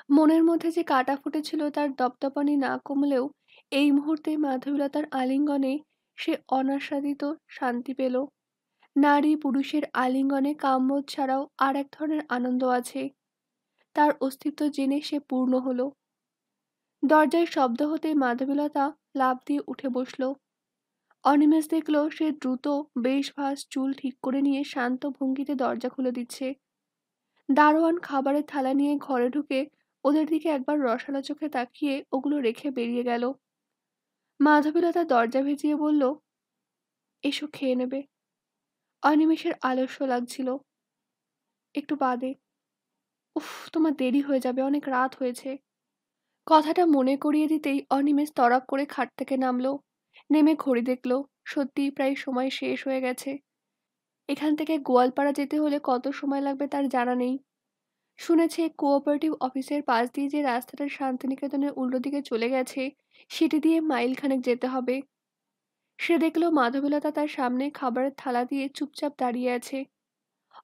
মনের মধ্যে যে কাঁটা ফুটেছিল তার দপদপানি না কমলেও এই মুহূর্তে মাধবীলতার আলিঙ্গনে সে অনাস্বাদিত শান্তি পেল। নারী পুরুষের আলিঙ্গনে কামবোধ ছাড়াও আর এক ধরনের আনন্দ আছে। তার অস্তিত্ব জেনে সে পূর্ণ হলো। দরজায় শব্দ হতেই মাধবীলতা লাফ দিয়ে উঠে বসলো। অনিমেষ দেখল সে দ্রুত বেশ ভাঁজ চুল ঠিক করে নিয়ে শান্ত ভঙ্গিতে দরজা খুলে দিচ্ছে। দারোয়ান খাবারের থালা নিয়ে ঘরে ঢুকে ওদের দিকে একবার রসালো চোখে তাকিয়ে ওগুলো রেখে বেরিয়ে গেল। মাধবীলতা দরজা ভেজিয়ে বলল, এসো খেয়ে নেবে। অনিমেষের আলস্য লাগছিল। একটু বাদে, উফ, তোমার দেরি হয়ে যাবে, অনেক রাত হয়েছে। কথাটা মনে করিয়ে দিতেই অনিমেষ তড়াক করে খাট থেকে নামলো। নেমে ঘড়ি দেখলো, সত্যি প্রায় সময় শেষ হয়ে গেছে। এখান থেকে গোয়ালপাড়া যেতে হলে কত সময় লাগবে তার জানা নেই। শুনেছে কোঅপারেটিভ অফিসের পাশ দিয়ে যে রাস্তাটা শান্তিনিকেতনের উল্টো দিকে চলে গেছে সেটি দিয়ে মাইলখানেক যেতে হবে। সে দেখলো মাধবীলতা তার সামনে খাবারের থালা দিয়ে চুপচাপ দাঁড়িয়ে আছে।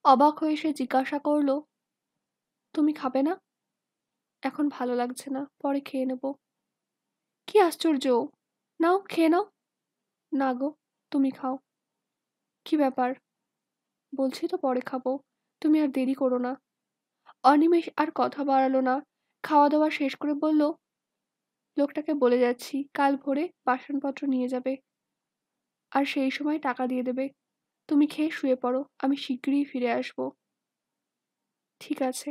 অবাক হয়ে সে জিজ্ঞাসা করলো, তুমি খাবে না? এখন ভালো লাগছে না, পরে খেয়ে নেব। কি আশ্চর্য! নাও, খেয়ে নাও। না গো, তুমি খাও। কি ব্যাপার? বলছি তো পরে খাবো, তুমি আর দেরি করো না। অনিমেষ আর কথা বাড়ালো না। খাওয়া দাওয়া শেষ করে বলল, লোকটাকে বলে যাচ্ছি কাল ভোরে বাসনপত্র নিয়ে যাবে, আর সেই সময় টাকা দিয়ে দেবে। তুমি খেয়ে শুয়ে পড়ো, আমি শিগগিরই ফিরে আসবো। ঠিক আছে।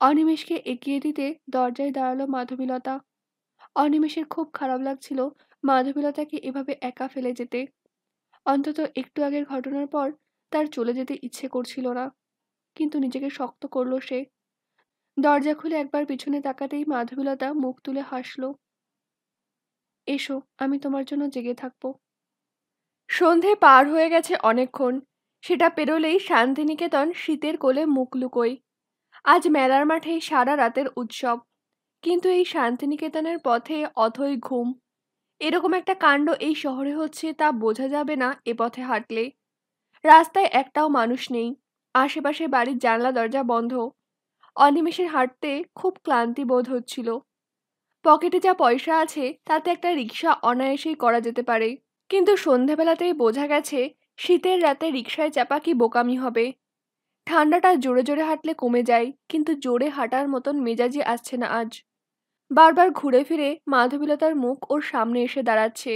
অনিমেষকে এগিয়ে দিতে দরজায় দাঁড়ালো মাধবীলতা। অনিমেষের খুব খারাপ লাগছিল মাধবীলতাকে এভাবে একা ফেলে যেতে। অন্তত একটু আগের ঘটনার পর তার চলে যেতে ইচ্ছে করছিল না, কিন্তু নিজেকে শক্ত করলো সে। দরজা খুলে একবার পিছনে তাকাতেই মাধবীলতা মুখ তুলে হাসল। এসো, আমি তোমার জন্য জেগে থাকবো। সন্ধে পার হয়ে গেছে অনেকক্ষণ। সেটা পেরোলেই শান্তিনিকেতন শীতের কোলে মুখ লুকোয়। আজ মেলার মাঠে সারা রাতের উৎসব, কিন্তু এই শান্তিনিকেতনের পথে অথই ঘুম। এরকম একটা কাণ্ড এই শহরে হচ্ছে তা বোঝা যাবে না এ পথে হাঁটলে। রাস্তায় একটাও মানুষ নেই, আশেপাশে বাড়ির জানলা দরজা বন্ধ। অনিমেষের হাঁটতে খুব ক্লান্তি বোধ হচ্ছিল। পকেটে যা পয়সা আছে তাতে একটা রিক্সা অনায়াসেই করা যেতে পারে, কিন্তু সন্ধেবেলাতেই বোঝা গেছে শীতের রাতে রিকশায় চাপা কি বোকামি হবে। ঠান্ডাটা জোরে জোরে হাঁটলে কমে যায়, কিন্তু জোরে হাঁটার মতন মেজাজি আসছে না আজ। বারবার ঘুরে ফিরে মাধবীলতার মুখ ওর সামনে এসে দাঁড়াচ্ছে।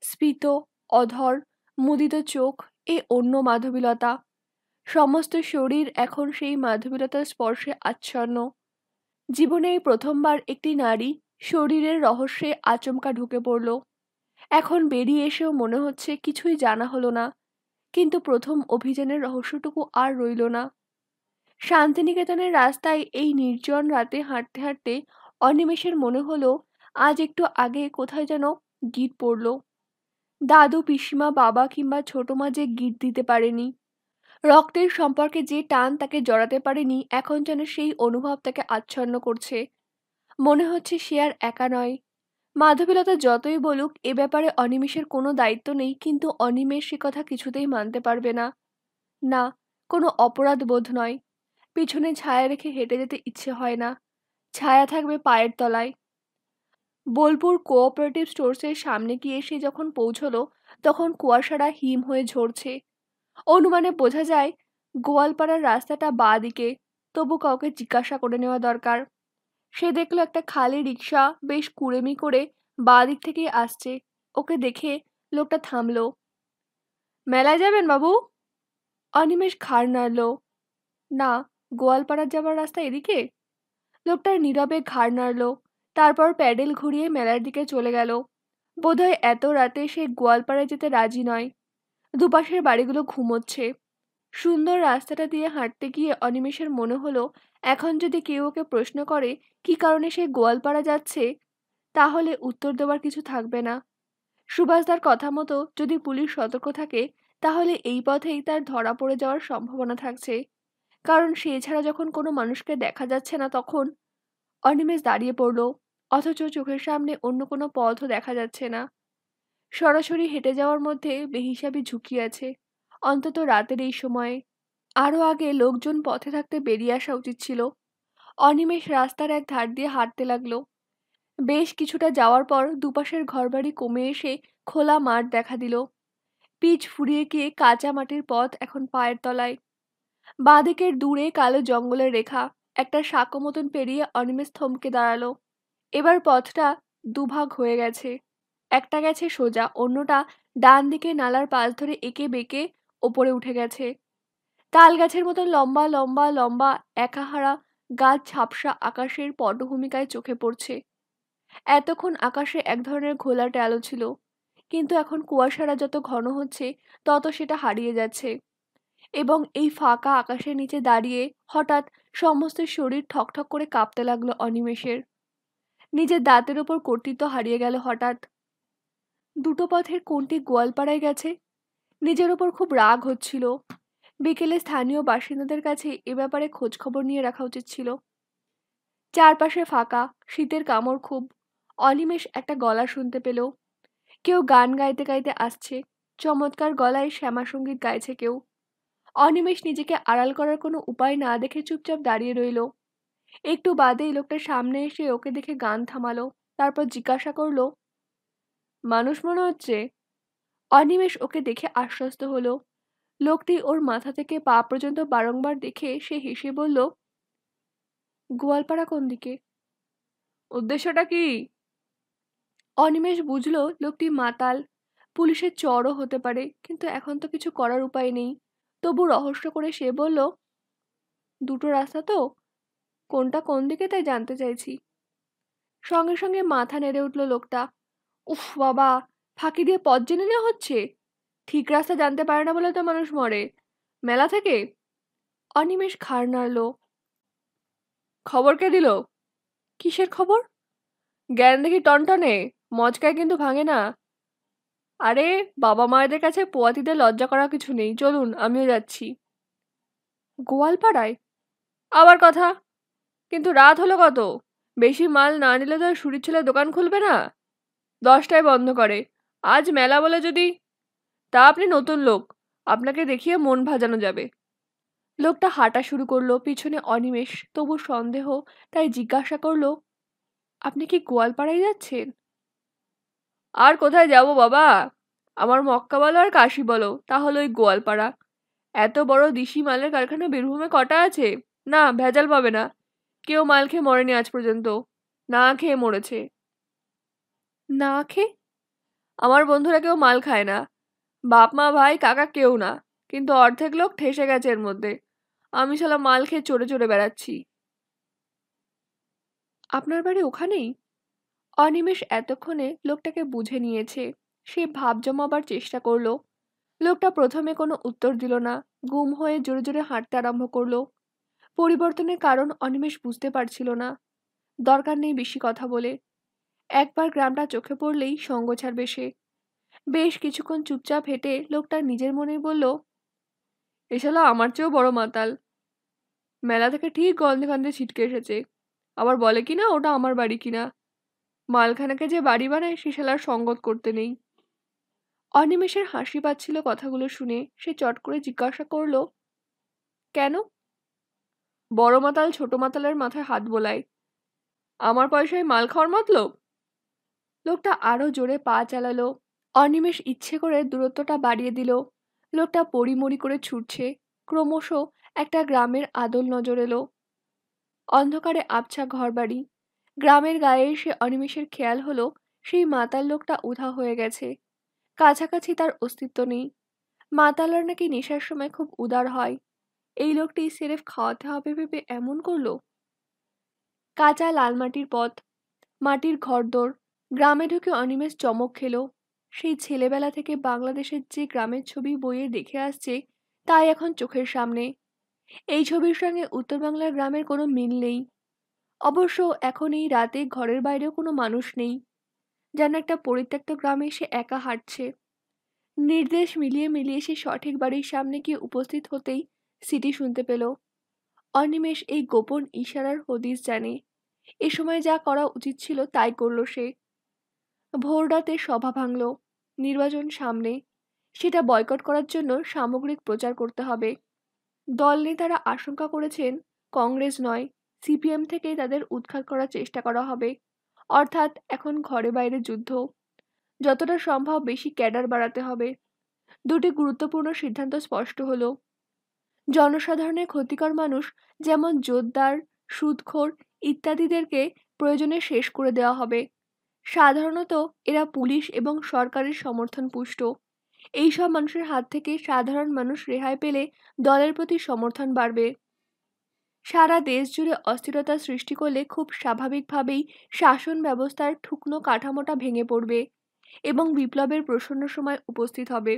স্ফীত, অধর, মুদিত চোখ, এ অন্য মাধবীলতা। সমস্ত শরীর এখন সেই মাধবীলতার স্পর্শে আচ্ছন্ন। জীবনে এই প্রথমবার একটি নারী শরীরের রহস্যে আচমকা ঢুকে পড়ল। এখন বেরিয়ে এসেও মনে হচ্ছে কিছুই জানা হলো না, কিন্তু প্রথম অভিযানের রহস্যটুকু আর রইল না। শান্তিনিকেতনের রাস্তায় এই নির্জন রাতে হাঁটতে হাঁটতে অনিমেষের মনে হলো আজ একটু আগে কোথায় যেন গিট পড়ল। দাদু, পিসিমা, বাবা কিংবা ছোট মা যে গিট দিতে পারেনি, রক্তের সম্পর্কে যে টান তাকে জড়াতে পারেনি, এখন যেন সেই অনুভব তাকে আচ্ছন্ন করছে। মনে হচ্ছে সে আর একা নয়। মাধবীলতা যতই বলুক এ ব্যাপারে অনিমেষের কোনো দায়িত্ব নেই, কিন্তু অনিমেষ সে কথা কিছুতেই মানতে পারবে না। না, কোনো অপরাধ বোধ নয়। পিছনে ছায়া রেখে হেঁটে যেতে ইচ্ছে হয় না। ছায়া থাকবে পায়ের তলায়। বোলপুর কোঅপারেটিভ স্টোর্সের সামনে গিয়ে সে যখন পৌঁছলো তখন কুয়াশাটা হিম হয়ে ঝরছে। অনুমানে বোঝা যায় গোয়ালপাড়ার রাস্তাটা বাঁ দিকে, তবু কাউকে জিজ্ঞাসা করে নেওয়া দরকার। সে দেখলো একটা খালি রিক্সা বেশ কুড়েমি করে বাঁ দিক থেকেই আসছে। ওকে দেখে লোকটা থামলো। মেলায় যাবেন বাবু? অনিমেষ ঘাড় নাড়ল। না, গোয়ালপাড়ার যাবার রাস্তা এদিকে। লোকটার নীরবে ঘাড় নাড়ল, তারপর প্যাডেল ঘুরিয়ে মেলার দিকে চলে গেল। বোধহয় এত রাতে সে গোয়ালপাড়ায় যেতে রাজি নয়। দুপাশের বাড়িগুলো ঘুমোচ্ছে। সুন্দর রাস্তাটা দিয়ে হাঁটতে গিয়ে অনিমেষের মনে হলো এখন যদি কেউ ওকে প্রশ্ন করে কি কারণে সে গোয়ালপাড়া যাচ্ছে, তাহলে উত্তর দেওয়ার কিছু থাকবে না। সুভাষদার কথা মতো যদি পুলিশ সতর্ক থাকে তাহলে এই পথেই তার ধরা পড়ে যাওয়ার সম্ভাবনা থাকছে, কারণ সে ছাড়া যখন কোনো মানুষকে দেখা যাচ্ছে না তখন। অনিমেষ দাঁড়িয়ে পড়ল, অথচ চোখের সামনে অন্য কোনো পথও দেখা যাচ্ছে না। সরাসরি হেঁটে যাওয়ার মধ্যে বেহিসাবি ঝুঁকি আছে, অন্তত রাতের এই সময়ে। আরও আগে লোকজন পথে থাকতে বেরিয়ে আসা উচিত ছিল। অনিমেষ রাস্তার এক ধার দিয়ে হাঁটতে লাগলো। বেশ কিছুটা যাওয়ার পর দুপাশের ঘরবাড়ি কমে এসে খোলা মাঠ দেখা দিল। পিচ ফুরিয়ে গিয়ে কাঁচা মাটির পথ এখন পায়ের তলায়। বাঁদিকের দূরে কালো জঙ্গলের রেখা, একটা সাঁকো মতন পেরিয়ে অনিমেষ থমকে দাঁড়ালো। এবার পথটা দুভাগ হয়ে গেছে। একটা গেছে সোজা, অন্যটা ডান দিকে নালার পাশ ধরে এঁকে বেঁকে ওপরে উঠে গেছে। তাল গাছের মতো লম্বা লম্বা লম্বা একাহারা গাছ ঝাপসা আকাশের পটভূমিকায় চোখে পড়ছে। এতক্ষণ আকাশে এক ধরনের ঘোলাটে আলো ছিল, কিন্তু এখন কুয়াশাটা যত ঘন হচ্ছে তত সেটা হারিয়ে যাচ্ছে, এবং এই ফাঁকা আকাশের নিচে দাঁড়িয়ে হঠাৎ সমস্ত শরীর ঠকঠক করে কাঁপতে লাগলো অনিমেষের। নিজের দাঁতের ওপর কর্তৃত্ব হারিয়ে গেল হঠাৎ। দুটো পথের কোনটি গোয়ালপাড়ায় গেছে, নিজের ওপর খুব রাগ হচ্ছিল। বিকেলে স্থানীয় বাসিন্দাদের কাছে এ ব্যাপারে খোঁজখবর নিয়ে রাখা উচিত ছিল। চারপাশে ফাঁকা, শীতের কামড় খুব। অনিমেষ একটা গলা শুনতে পেল, কেউ গান গাইতে গাইতে আসছে, চমৎকার গলায় শ্যামাসঙ্গীত গাইছে কেউ। অনিমেষ নিজেকে আড়াল করার কোনো উপায় না দেখে চুপচাপ দাঁড়িয়ে রইল। একটু বাদেই লোকটা সামনে এসে ওকে দেখে গান থামালো, তারপর জিজ্ঞাসা করলো, মানুষ মনে হচ্ছে? অনিমেষ ওকে দেখে আশ্বস্ত হলো। লোকটি ওর মাথা থেকে পা পর্যন্ত বারংবার দেখে সে হেসে বলল, গোয়ালপাড়া কোন দিকে? উদ্দেশ্যটা কি? অনিমেষ বুঝলো লোকটি মাতাল, পুলিশের চরও হতে পারে, কিন্তু এখন তো কিছু করার উপায় নেই। তবু রহস্য করে সে বলল, দুটো রাস্তা তো, কোনটা কোন দিকে তাই জানতে চাইছি। সঙ্গে সঙ্গে মাথা নেড়ে উঠল লোকটা। উফ বাবা, ফাঁকি দিয়ে পথ জেনে নেওয়া হচ্ছে? ঠিক রাস্তা জানতে পারে না বলে তো মানুষ মরে। মেলা থেকে? অনিমেষ ঘাড় নাড়ল। খবর কে দিল? কিসের খবর? জ্ঞান দেখি টনটনে, মচকায় কিন্তু ভাঙে না। আরে, বাবা মায়েদের কাছে পোয়াতিদের লজ্জা করার কিছু নেই, চলুন আমিও যাচ্ছি। গোয়ালপাড়ায়? আবার কথা, কিন্তু রাত হলো কত? বেশি মাল না নিলে তো আর সুরির ছেলে দোকান খুলবে না। 10টায় বন্ধ করে। আজ মেলা বলে যদি। তা আপনি নতুন লোক, আপনাকে দেখিয়ে মন ভাজানো যাবে। লোকটা হাঁটা শুরু করলো, পিছনে অনিমেষ, তবু সন্দেহ, তাই জিজ্ঞাসা করলো, আপনি কি গোয়ালপাড়ায় যাচ্ছেন? আর কোথায় যাব বাবা? আমার মক্কা বলো আর কাশি বলো, তাহলে ওই গোয়ালপাড়া। এত বড় দিশি মালের কারখানা বীরভূমে কটা আছে? না, ভেজাল পাবে না। কেউ মাল খেয়ে মরেনি আজ পর্যন্ত, না খেয়ে মরেছে। না খেয়ে? আমার বন্ধুরা কেউ মাল খায় না, বাপ মা ভাই কাকা কেউ না, কিন্তু অর্ধেক লোক ঠেসে গেছে এর মধ্যে। আমি শালা মাল খেয়ে চড়ে চড়ে বেড়াচ্ছি। আপনার বাড়ি ওখানেই? অনিমেষ এতক্ষণে লোকটাকে বুঝে নিয়েছে। সে ভাব জমাবার চেষ্টা করলো। লোকটা প্রথমে কোনো উত্তর দিল না, গুম হয়ে জোরে জোরে হাঁটতে আরম্ভ করলো। পরিবর্তনের কারণ অনিমেষ বুঝতে পারছিল না। দরকার নেই বেশি কথা বলে, একবার গ্রামটা চোখে পড়লেই সঙ্গ ছাড়বে সে। বেশ কিছুক্ষণ চুপচাপ হেঁটে লোকটা নিজের মনেই বলল, এ শালা আমার চেয়েও বড় মাতাল। মেলা থেকে ঠিক গন্ধে গন্ধে ছিটকে এসেছে, আবার বলে কিনা ওটা আমার বাড়ি কিনা। মালখানাকে যে বাড়ি বানায় সে শালার সঙ্গত করতে নেই। অনিমেষের হাসি পাচ্ছিল কথাগুলো শুনে। সে চট করে জিজ্ঞাসা করলো, কেন? বড় মাতাল ছোট মাতালের মাথায় হাত বোলায়। আমার পয়সায় মাল খাওয়ার মতলব? লোকটা আরো জোরে পা চালালো। অনিমেষ ইচ্ছে করে দূরত্বটা বাড়িয়ে দিল। লোকটা পড়িমড়ি করে ছুটছে। ক্রমশ একটা গ্রামের আদল নজর এলো। অন্ধকারে আবছা ঘরবাড়ি। গ্রামের গায়ে এসে অনিমেষের খেয়াল হলো সেই মাতাল লোকটা উধাও হয়ে গেছে। কাছাকাছি তার অস্তিত্ব নেই। মাতালরা নাকি নেশার সময় খুব উদার হয়। এই লোকটি সেরেফ খাওয়াতে হবে ভেবে এমন করলো। কাঁচা লাল মাটির পথ, মাটির ঘরদোর। গ্রামে ঢুকে অনিমেষ চমক খেলো। সেই ছেলেবেলা থেকে বাংলাদেশের যে গ্রামের ছবি বইয়ে দেখে আসছে তাই এখন চোখের সামনে। এই ছবির সঙ্গে উত্তর বাংলার গ্রামের কোনো মিল নেই। অবশ্য এখন এই রাতে ঘরের বাইরেও কোনো মানুষ নেই, যেন একটা পরিত্যক্ত গ্রামে সে একা হাঁটছে। নির্দেশ মিলিয়ে মিলিয়ে সে সঠিক বাড়ির সামনে গিয়ে উপস্থিত হতেই সিটি শুনতে পেল। অনিমেষ এই গোপন ইশারার হদিস জানে। এ সময় যা করা উচিত ছিল তাই করল সে। ভোররাতে সভা ভাঙল। নির্বাচন সামনে, সেটা বয়কট করার জন্য সামগ্রিক প্রচার করতে হবে। দল নেতারা আশঙ্কা করেছেন কংগ্রেস নয়, সিপিএম থেকেই তাদের উৎখাত করার চেষ্টা করা হবে। অর্থাৎ এখন ঘরে বাইরে যুদ্ধ। যতটা সম্ভব বেশি ক্যাডার বাড়াতে হবে। দুটি গুরুত্বপূর্ণ সিদ্ধান্ত স্পষ্ট হলো। জনসাধারণের ক্ষতিকর মানুষ, যেমন জোরদার, সুদখোর ইত্যাদিদেরকে প্রয়োজনে শেষ করে দেওয়া হবে। সাধারণত এরা পুলিশ এবং সরকারের সমর্থন পুষ্ট। এইসব মানুষের হাত থেকে সাধারণ মানুষ রেহাই পেলে দলের প্রতি সমর্থন বাড়বে। সারা দেশ জুড়ে অস্থিরতা সৃষ্টি করলে খুব স্বাভাবিকভাবেই শাসন ব্যবস্থার ঠুকনো কাঠামোটা ভেঙে পড়বে এবং বিপ্লবের প্রসন্ন সময় উপস্থিত হবে।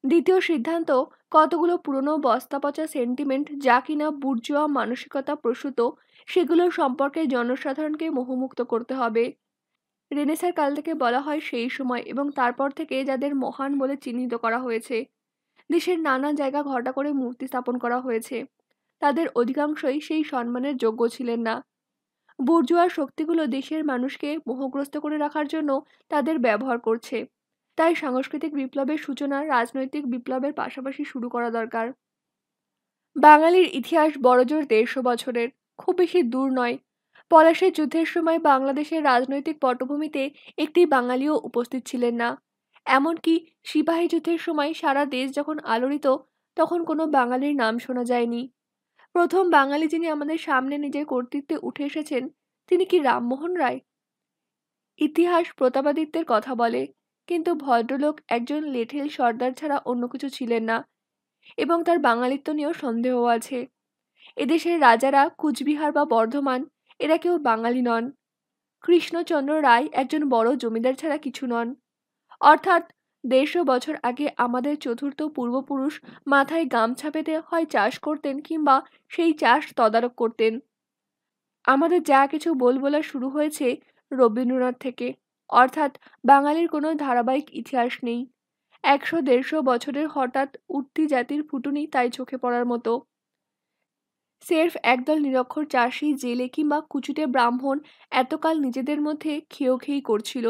দ্বিতীয় সিদ্ধান্ত, কতগুলো পুরনো বস্তাপচা সেন্টিমেন্ট যা কিনা বুর্জোয়া মানসিকতা প্রসূত, সেগুলো সম্পর্কে জনসাধারণকে মোহমুক্ত করতে হবে। রেনেসাঁ কাল থেকে বলা হয় সেই সময় এবং তারপর থেকে যাদের মহান বলে চিহ্নিত করা হয়েছে, দেশের নানা জায়গা ঘটা করে মূর্তি স্থাপন করা হয়েছে, তাদের অধিকাংশই সেই সম্মানের যোগ্য ছিলেন না। বুর্জোয়া শক্তিগুলো দেশের মানুষকে মোহগ্রস্ত করে রাখার জন্য তাদের ব্যবহার করছে। তাই সাংস্কৃতিক বিপ্লবের সূচনা রাজনৈতিক বিপ্লবের পাশাপাশি শুরু করা দরকার। বাঙালির ইতিহাস বড়জোর ১৫০ বছরের, খুব বেশি দূর নয়। পলাশীর যুদ্ধের সময় বাংলাদেশের রাজনৈতিক পটভূমিতে একটি বাঙালিও উপস্থিত ছিলেন না। এমনকি সিপাহী যুদ্ধের সময় সারা দেশ যখন আলোড়িত, তখন কোনো বাঙালির নাম শোনা যায়নি। প্রথম বাঙালি যিনি আমাদের সামনে নিজের কর্তৃত্বে উঠে এসেছেন, তিনি কি রামমোহন রায়? ইতিহাস প্রতাপাদিত্যের কথা বলে, কিন্তু ভদ্রলোক একজন লেঠেল সর্দার ছাড়া অন্য কিছু ছিলেন না এবং তার বাঙালিত্ব নিয়েও সন্দেহ আছে। এদেশের রাজারা কুচবিহার বা বর্ধমান, এরা কেউ বাঙালি নন। কৃষ্ণচন্দ্র রায় একজন বড় জমিদার ছাড়া কিছু নন। অর্থাৎ ১৫০ বছর আগে আমাদের চতুর্থ পূর্বপুরুষ মাথায় গামছা পেতে হয় চাষ করতেন কিংবা সেই চাষ তদারক করতেন। আমাদের যা কিছু বলবলা শুরু হয়েছে রবীন্দ্রনাথ থেকে, অর্থাৎ বাঙালির কোনো ধারাবাহিক ইতিহাস নেই। ১০০-১৫০ বছরের হঠাৎ উঠতি জাতির ফুটুনি তাই চোখে পড়ার মতো। সের্ফ একদল নিরক্ষর চাষি, জেলে কিংবা কুচুটে ব্রাহ্মণ এতকাল নিজেদের মধ্যে খেয়োখেয়ি করছিল।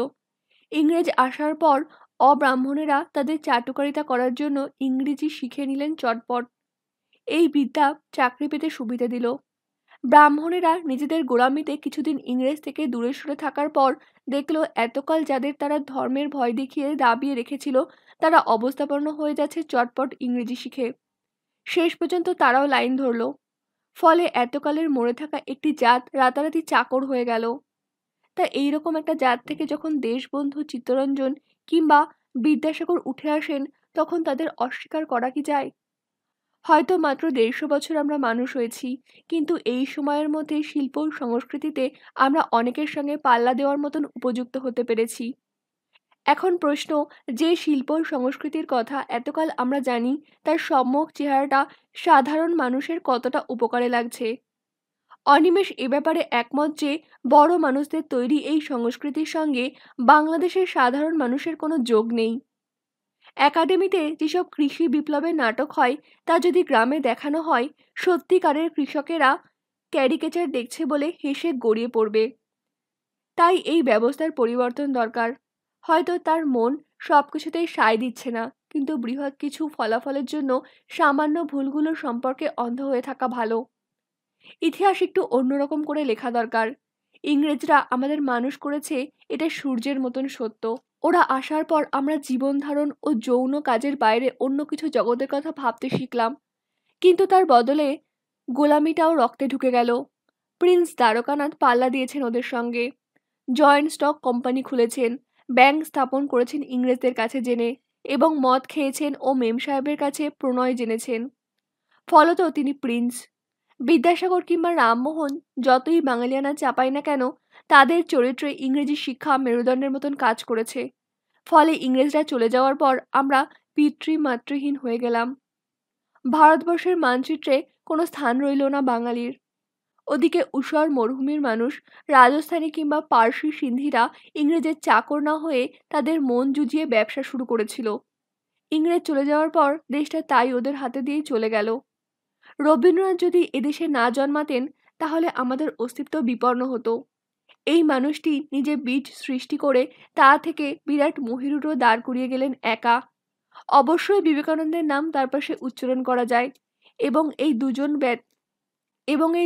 ইংরেজ আসার পর অব্রাহ্মণেরা তাদের চাটুকারিতা করার জন্য ইংরেজি শিখে নিলেন চটপট। এই বিদ্যা চাকরি পেতে সুবিধা দিল। ব্রাহ্মণেরা নিজেদের গোলামিতে কিছুদিন ইংরেজ থেকে দূরে সরে থাকার পর দেখল এতকাল যাদের তারা ধর্মের ভয় দেখিয়ে দাবিয়ে রেখেছিল, তারা অবস্থাপন্ন হয়ে যাচ্ছে চটপট ইংরেজি শিখে। শেষ পর্যন্ত তারাও লাইন ধরল। ফলে এতকালের মরে থাকা একটি জাত রাতারাতি চাকর হয়ে গেল। তা এইরকম একটা জাত থেকে যখন দেশবন্ধু চিত্তরঞ্জন কিংবা বিদ্যাসাগর উঠে আসেন, তখন তাদের অস্বীকার করা কি যায়? হয়তো মাত্র ১৫০ বছর আমরা মানুষ হয়েছি, কিন্তু এই সময়ের মধ্যে শিল্প ও সংস্কৃতিতে আমরা অনেকের সঙ্গে পাল্লা দেওয়ার মতন উপযুক্ত হতে পেরেছি। এখন প্রশ্ন, যে শিল্প ও সংস্কৃতির কথা এতকাল আমরা জানি, তার সম্যক চেহারাটা সাধারণ মানুষের কতটা উপকারে লাগছে? অনিমেষ এ ব্যাপারে একমত যে বড় মানুষদের তৈরি এই সংস্কৃতির সঙ্গে বাংলাদেশের সাধারণ মানুষের কোনো যোগ নেই। একাডেমিতে যেসব কৃষি বিপ্লবের নাটক হয়, তা যদি গ্রামে দেখানো হয়, সত্যিকারের কৃষকেরা ক্যারিকেচার দেখছে বলে হেসে গড়িয়ে পড়বে। তাই এই ব্যবস্থার পরিবর্তন দরকার। হয়তো তার মন সবকিছুতেই সায় দিচ্ছে না, কিন্তু বৃহৎ কিছু ফলাফলের জন্য সামান্য ভুলগুলো সম্পর্কে অন্ধ হয়ে থাকা ভালো। ইতিহাস একটু অন্যরকম করে লেখা দরকার। ইংরেজরা আমাদের মানুষ করেছে, এটা সূর্যের মতন সত্য। ওরা আসার পর আমরা জীবন ধারণ ও যৌন কাজের বাইরে অন্য কিছু জগতের কথা ভাবতে শিখলাম, কিন্তু তার বদলে গোলামিটাও রক্তে ঢুকে গেল। প্রিন্স দ্বারকানাথ পাল্লা দিয়েছেন ওদের সঙ্গে, জয়েন্ট স্টক কোম্পানি খুলেছেন, ব্যাংক স্থাপন করেছেন ইংরেজদের কাছে জেনে, এবং মদ খেয়েছেন ও মেম সাহেবের কাছে প্রণয় জেনেছেন। ফলত তিনি প্রিন্স। বিদ্যাসাগর কিংবা রামমোহন যতই বাঙালিয়ানা চাপাই না কেন, তাদের চরিত্রে ইংরেজি শিক্ষা মেরুদণ্ডের মতন কাজ করেছে। ফলে ইংরেজরা চলে যাওয়ার পর আমরা পিতৃমাতৃহীন হয়ে গেলাম। ভারতবর্ষের মানচিত্রে কোনো স্থান রইল না বাঙালির। ওদিকে ঊষর মরুভূমির মানুষ, রাজস্থানী কিংবা পার্সি সিন্ধিরা ইংরেজের চাকর না হয়ে তাদের মন জুজিয়ে ব্যবসা শুরু করেছিল। ইংরেজ চলে যাওয়ার পর দেশটা তাই ওদের হাতে দিয়েই চলে গেল। রবীন্দ্রনাথ যদি এদেশে না জন্মাতেন, তাহলে আমাদের অস্তিত্ব বিপন্ন হতো। এই মানুষটি নিজে বীজ সৃষ্টি করে তা থেকে বিরাট মহিরুহও দাঁড় করিয়ে গেলেন একা। অবশ্যই বিবেকানন্দের নাম তার পাশে উচ্চারণ করা যায়, এবং এই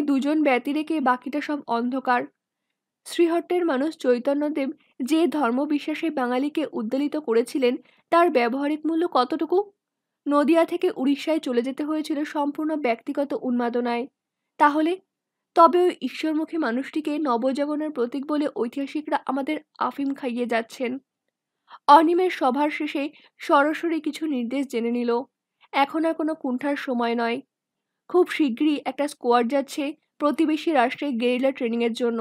দুজন ব্যতি রেখে বাকিটা সব অন্ধকার। শ্রীহট্টের মানুষ চৈতন্যদেব যে ধর্মবিশ্বাসে বাঙালিকে উদ্বেলিত করেছিলেন, তার ব্যবহারিক মূল্য কতটুকু? নদিয়া থেকে উড়িষ্যায় চলে যেতে হয়েছিল সম্পূর্ণ ব্যক্তিগত উন্মাদনায়। তাহলে তবে ওই ঈশ্বরমুখী মানুষটিকে নবজীবনের প্রতীক বলে ঐতিহাসিকরা আমাদের আফিম খাইয়ে যাচ্ছেন। অনিমেষ সভার শেষে সরাসরি কিছু নির্দেশ জেনে নিল। এখন আর কোনো কুণ্ঠার সময় নয়। খুব শিগগিরই একটা স্কোয়াড যাচ্ছে প্রতিবেশী রাষ্ট্রে গেরিলা ট্রেনিংয়ের জন্য।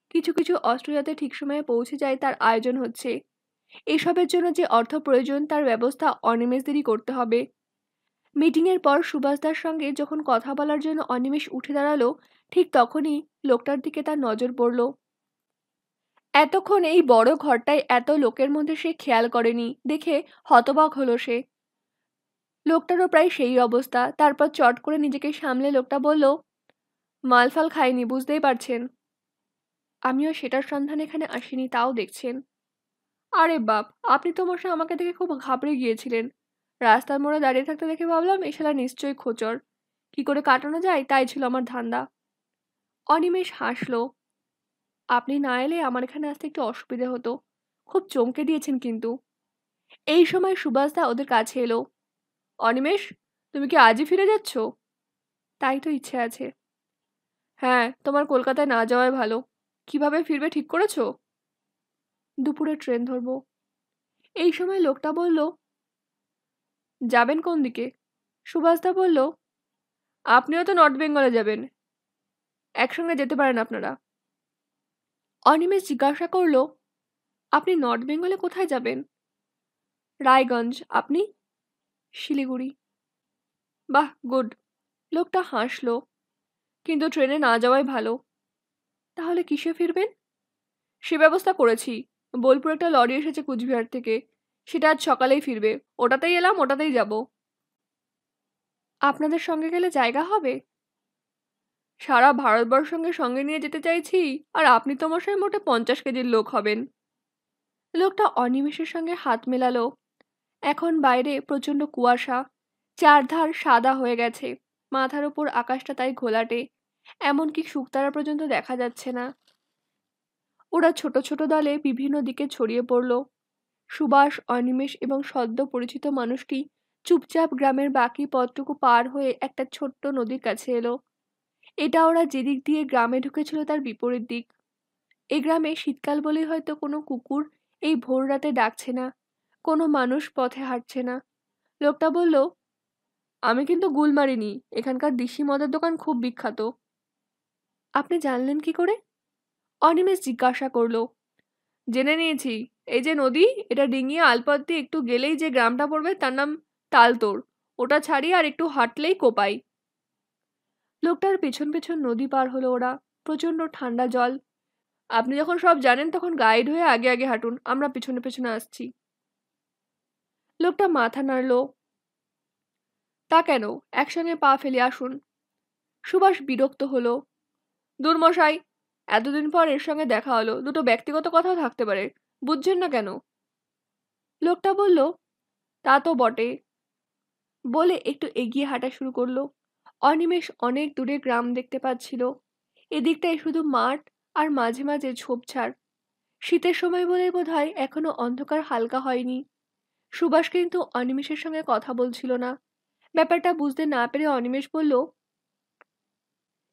কিছু কিছু অস্ত্র যাতে ঠিক সময়ে পৌঁছে যায় তার আয়োজন হচ্ছে। এসবের জন্য যে অর্থ প্রয়োজন তার ব্যবস্থা অনিমেষদেরই করতে হবে। মিটিংয়ের পর সুভাষদার সঙ্গে যখন কথা বলার জন্য অনিমেষ উঠে দাঁড়ালো, ঠিক তখনই লোকটার দিকে তার নজর পড়ল। এতক্ষণ এই বড় ঘরটায় এত লোকের মধ্যে সে খেয়াল করেনি দেখে হতবাক হলো সে। লোকটারও প্রায় সেই অবস্থা। তারপর চট করে নিজেকে সামলে লোকটা বলল, মালফাল খাইনি, বুঝতেই পারছেন। আমিও সেটার সন্ধানে এখানে আসিনি, তাও দেখছেন। আরে বাপ, আপনি তো মশাই আমাকে দেখে খুব ঘাবড়ে গিয়েছিলেন। রাস্তার মোড়ে দাঁড়িয়ে থাকতে দেখে ভাবলাম এ শালা নিশ্চয়ই খোঁচর। কি করে কাটানো যায় তাই ছিল আমার ধান্দা। অনিমেষ হাসলো। আপনি না এলে আমার এখানে আসতে একটু অসুবিধে হতো। খুব চমকে দিয়েছেন কিন্তু। এই সময় সুভাষদা ওদের কাছে এলো। অনিমেষ, তুমি কি আজই ফিরে যাচ্ছ? তাই তো ইচ্ছে আছে। হ্যাঁ, তোমার কলকাতায় না যাওয়াই ভালো। কিভাবে ফিরবে ঠিক করেছো? দুপুরে ট্রেন ধরবো। এই সময় লোকটা বলল, যাবেন কোন দিকে? সুভাষদা বলল, আপনিও তো নর্থ বেঙ্গলে যাবেন, একসঙ্গে যেতে পারেন আপনারা। অনিমেষ জিজ্ঞাসা করল, আপনি নর্থ বেঙ্গলে কোথায় যাবেন? রায়গঞ্জ। আপনি? শিলিগুড়ি। বাহ, গুড। লোকটা হাসল। কিন্তু ট্রেনে না যাওয়াই ভালো। তাহলে কিসে ফিরবেন? সে ব্যবস্থা করেছি। বোলপুর একটা লরি এসেছে কুচবিহার থেকে, সেটা আজ সকালেই ফিরবে। ওটাতেই এলাম, ওটাতেই যাব। আপনাদের সঙ্গে গেলে জায়গা হবে? সারা ভারতবর্ষ সঙ্গে নিয়ে যেতে চাইছি, আর আপনি তো মশাই মোটে 50 কেজির লোক হবেন। লোকটা অনিমেষের সঙ্গে হাত মেলালো। এখন বাইরে প্রচণ্ড কুয়াশা, চারধার সাদা হয়ে গেছে। মাথার ওপর আকাশটা তাই ঘোলাটে, এমনকি শুকতারা পর্যন্ত দেখা যাচ্ছে না। ওরা ছোট ছোট দলে বিভিন্ন দিকে ছড়িয়ে পড়ল। সুভাষ, অনিমেষ এবং সদ্য পরিচিত মানুষটি চুপচাপ গ্রামের বাকি পথটুকু পার হয়ে একটা ছোট্ট নদীর কাছে এলো। এটা ওরা যেদিক দিয়ে গ্রামে ঢুকেছিল তার বিপরীত দিক। এই গ্রামে শীতকাল বলেই হয়তো কোনো কুকুর এই ভোর রাতে ডাকছে না, কোনো মানুষ পথে হাঁটছে না। লোকটা বলল, আমি কিন্তু গুল মারিনি, এখানকার দিশি মদের দোকান খুব বিখ্যাত। আপনি জানলেন কি করে? অনিমেষ জিজ্ঞাসা করলো। জেনে নিয়েছি। এই যে নদী, এটা ডিঙিয়ে আলপথ দিয়ে একটু গেলেই যে গ্রামটা পড়বে তার নাম তালতোড়। ওটা ছাড়িয়ে আর একটু হাঁটলেই কোপাই। লোকটার পেছন পেছন নদী পার হলো ওরা। প্রচণ্ড ঠান্ডা জল। আপনি যখন সব জানেন তখন গাইড হয়ে আগে আগে হাঁটুন, আমরা পেছনে পেছনে আসছি। লোকটা মাথা নাড়ল। তা কেন, একসঙ্গে পা ফেলে আসুন। সুভাষ বিরক্ত হলো। দূর মশাই, এতদিন পর এর সঙ্গে দেখা হলো, দুটো ব্যক্তিগত কথাও থাকতে পারে, বুঝছেন না কেন? লোকটা বলল, তা তো বটে। বলে একটু এগিয়ে হাঁটা শুরু করলো। অনিমেষ অনেক দূরে গ্রাম দেখতে পাচ্ছিল। এদিকটায় শুধু মাঠ আর মাঝে মাঝে ঝোপঝাড়। শীতের সময় বলে বোধহয় এখনো অন্ধকার হালকা হয়নি। সুভাষ কিন্তু অনিমেষের সঙ্গে কথা বলছিল না। ব্যাপারটা বুঝতে না পেরে অনিমেষ বলল,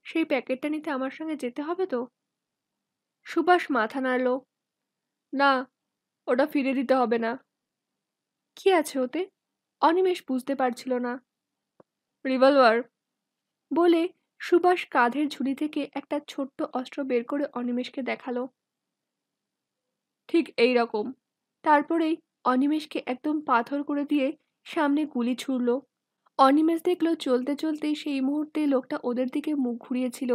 সেই প্যাকেটটা নিতে আমার সঙ্গে যেতে হবে তো? সুভাষ মাথা নাড়ল। না, ওটা ফিরে দিতে হবে না। কি আছে ওতে? অনিমেষ বুঝতে পারছিল না। রিভলভার। বলে সুভাষ কাঁধের ঝুড়ি থেকে একটা ছোট্ট অস্ত্র বের করে অনিমেষকে দেখালো। ঠিক এই রকম। তারপরেই অনিমেষকে একদম পাথর করে দিয়ে সামনে গুলি ছুড়ল। অনিমেষ দেখল চলতে চলতে সেই মুহূর্তে লোকটা ওদের দিকে মুখ ঘুরিয়েছিল